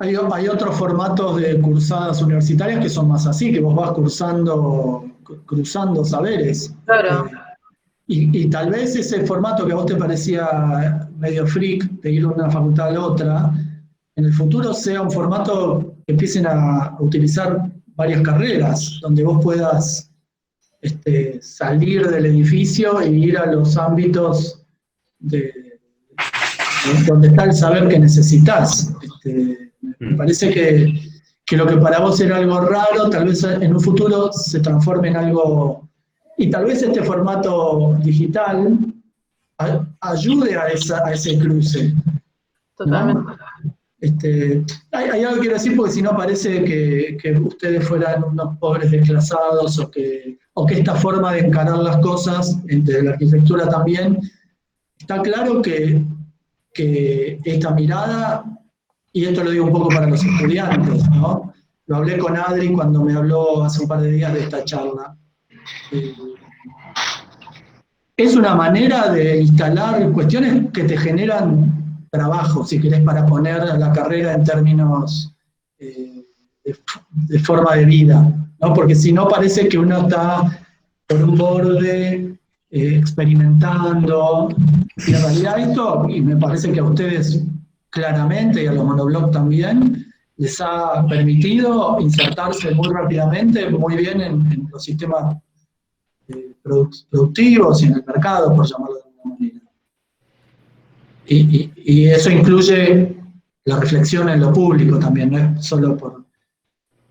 Speaker 4: hay otros formatos de cursadas universitarias que son más así, que vos vas cruzando saberes.
Speaker 2: Claro.
Speaker 4: Y tal vez ese formato que a vos te parecía medio freak de ir de una facultad a la otra, en el futuro sea un formato que empiecen a utilizar varias carreras, donde vos puedas salir del edificio e ir a los ámbitos donde está el saber que necesitas. Me parece que lo que para vos era algo raro, tal vez en un futuro se transforme en algo, y tal vez este formato digital ayude a ese cruce.
Speaker 2: Totalmente.
Speaker 4: ¿No? Hay algo que quiero decir porque si no parece que ustedes fueran unos pobres desclasados o que esta forma de encarar las cosas entre la arquitectura también. Está claro que esta mirada, y esto lo digo un poco para los estudiantes, ¿no? Lo hablé con Adri cuando me habló hace un par de días de esta charla. Es una manera de instalar cuestiones que te generan trabajo, si querés, para poner la carrera en términos de forma de vida, ¿no? Porque si no parece que uno está por un borde experimentando, y en realidad esto, y me parece que a ustedes claramente, y a los monoblog también, les ha permitido insertarse muy rápidamente, muy bien en los sistemas productivos y en el mercado, por llamarlo de alguna manera. Y eso incluye la reflexión en lo público también, no es solo por...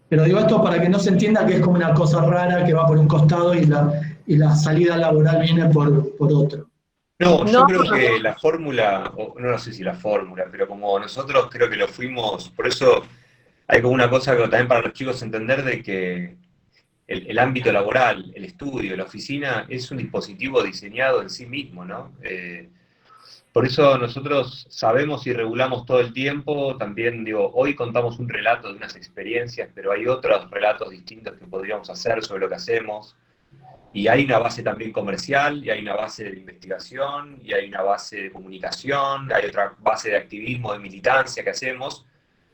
Speaker 4: Pero digo esto para que no se entienda que es como una cosa rara que va por un costado y la salida laboral viene por otro.
Speaker 1: No, yo creo que la fórmula, no sé si la fórmula, pero como nosotros creo que lo fuimos, por eso hay como una cosa que también para los chicos entender de que el ámbito laboral, el estudio, la oficina, es un dispositivo diseñado en sí mismo, ¿no? Por eso nosotros sabemos y regulamos todo el tiempo. También, digo, hoy contamos un relato de unas experiencias, pero hay otros relatos distintos que podríamos hacer sobre lo que hacemos. Y hay una base también comercial, y hay una base de investigación, y hay una base de comunicación, hay otra base de activismo, de militancia que hacemos.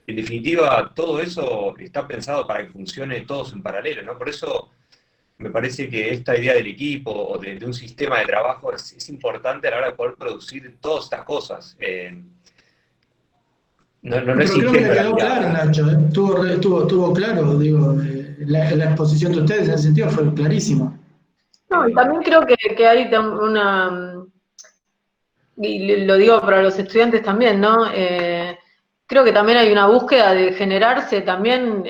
Speaker 1: En definitiva, todo eso está pensado para que funcione todos en paralelo, ¿no? Por eso me parece que esta idea del equipo o de un sistema de trabajo es importante a la hora de poder producir todas estas cosas. No
Speaker 4: Pero
Speaker 1: es
Speaker 4: creo que le
Speaker 1: ingenuo la
Speaker 4: quedó
Speaker 1: mirada.
Speaker 4: claro, Nacho, Estuvo claro, digo, la exposición de ustedes en ese sentido fue clarísima.
Speaker 2: No, y también creo que hay y lo digo para los estudiantes también, ¿no? Creo que también hay una búsqueda de generarse también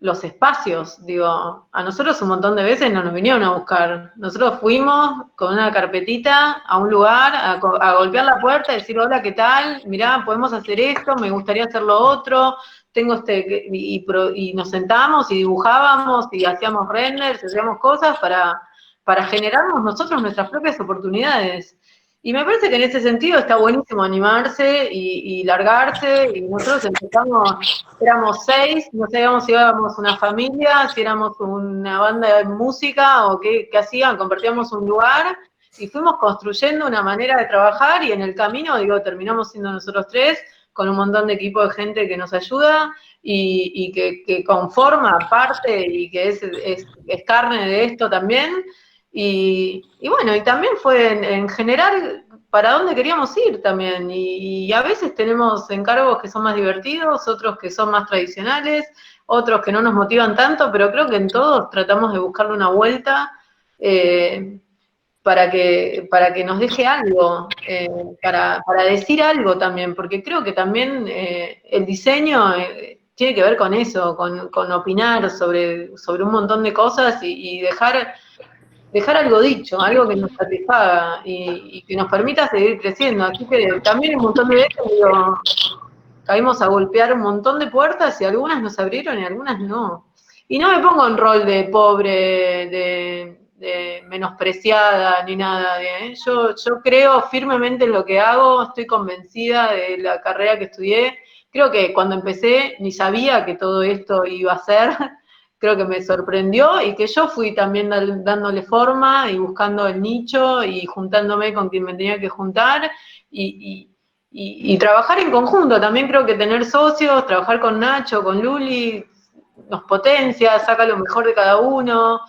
Speaker 2: los espacios. Digo, a nosotros un montón de veces no nos vinieron a buscar. Nosotros fuimos con una carpetita a un lugar, a golpear la puerta, decir, hola, ¿qué tal? Mirá, podemos hacer esto, me gustaría hacer lo otro, tengo y nos sentábamos y dibujábamos y hacíamos renders, hacíamos cosas para generarnos nosotros nuestras propias oportunidades. Y me parece que en ese sentido está buenísimo animarse y largarse, y nosotros empezamos, éramos 6, no sabíamos si éramos una familia, si éramos una banda de música o qué hacían, compartíamos un lugar, y fuimos construyendo una manera de trabajar, y en el camino, digo, terminamos siendo nosotros 3, con un montón de equipo de gente que nos ayuda, y que conforma parte, y que es carne de esto también. Y bueno, y también fue en general para dónde queríamos ir también. Y a veces tenemos encargos que son más divertidos, otros que son más tradicionales, otros que no nos motivan tanto, pero creo que en todos tratamos de buscarle una vuelta para que nos deje algo, para decir algo también, porque creo que también el diseño tiene que ver con eso, con opinar sobre un montón de cosas y dejar algo dicho, algo que nos satisfaga y que nos permita seguir creciendo. Así que también un montón de veces caímos a golpear un montón de puertas y algunas nos abrieron y algunas no. Y no me pongo en rol de pobre, de menospreciada, ni nada. Yo creo firmemente en lo que hago, estoy convencida de la carrera que estudié. Creo que cuando empecé ni sabía que todo esto iba a ser. Creo que me sorprendió y que yo fui también dándole forma y buscando el nicho y juntándome con quien me tenía que juntar y trabajar en conjunto. También creo que tener socios, trabajar con Nacho, con Luli, nos potencia, saca lo mejor de cada uno,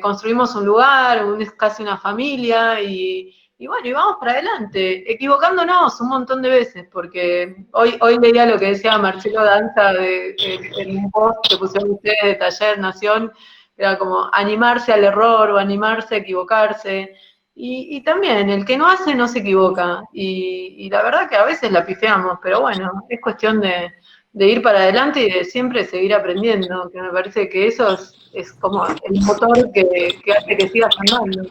Speaker 2: construimos un lugar, es casi una familia y bueno, y vamos para adelante, equivocándonos un montón de veces, porque hoy leía lo que decía Marcelo Danza en un post que pusieron ustedes de Taller Nación, era como animarse al error o animarse a equivocarse, y también el que no hace no se equivoca, y la verdad que a veces la pifeamos, pero bueno, es cuestión de ir para adelante y de siempre seguir aprendiendo, que me parece que eso es como el motor que hace que sigas andando.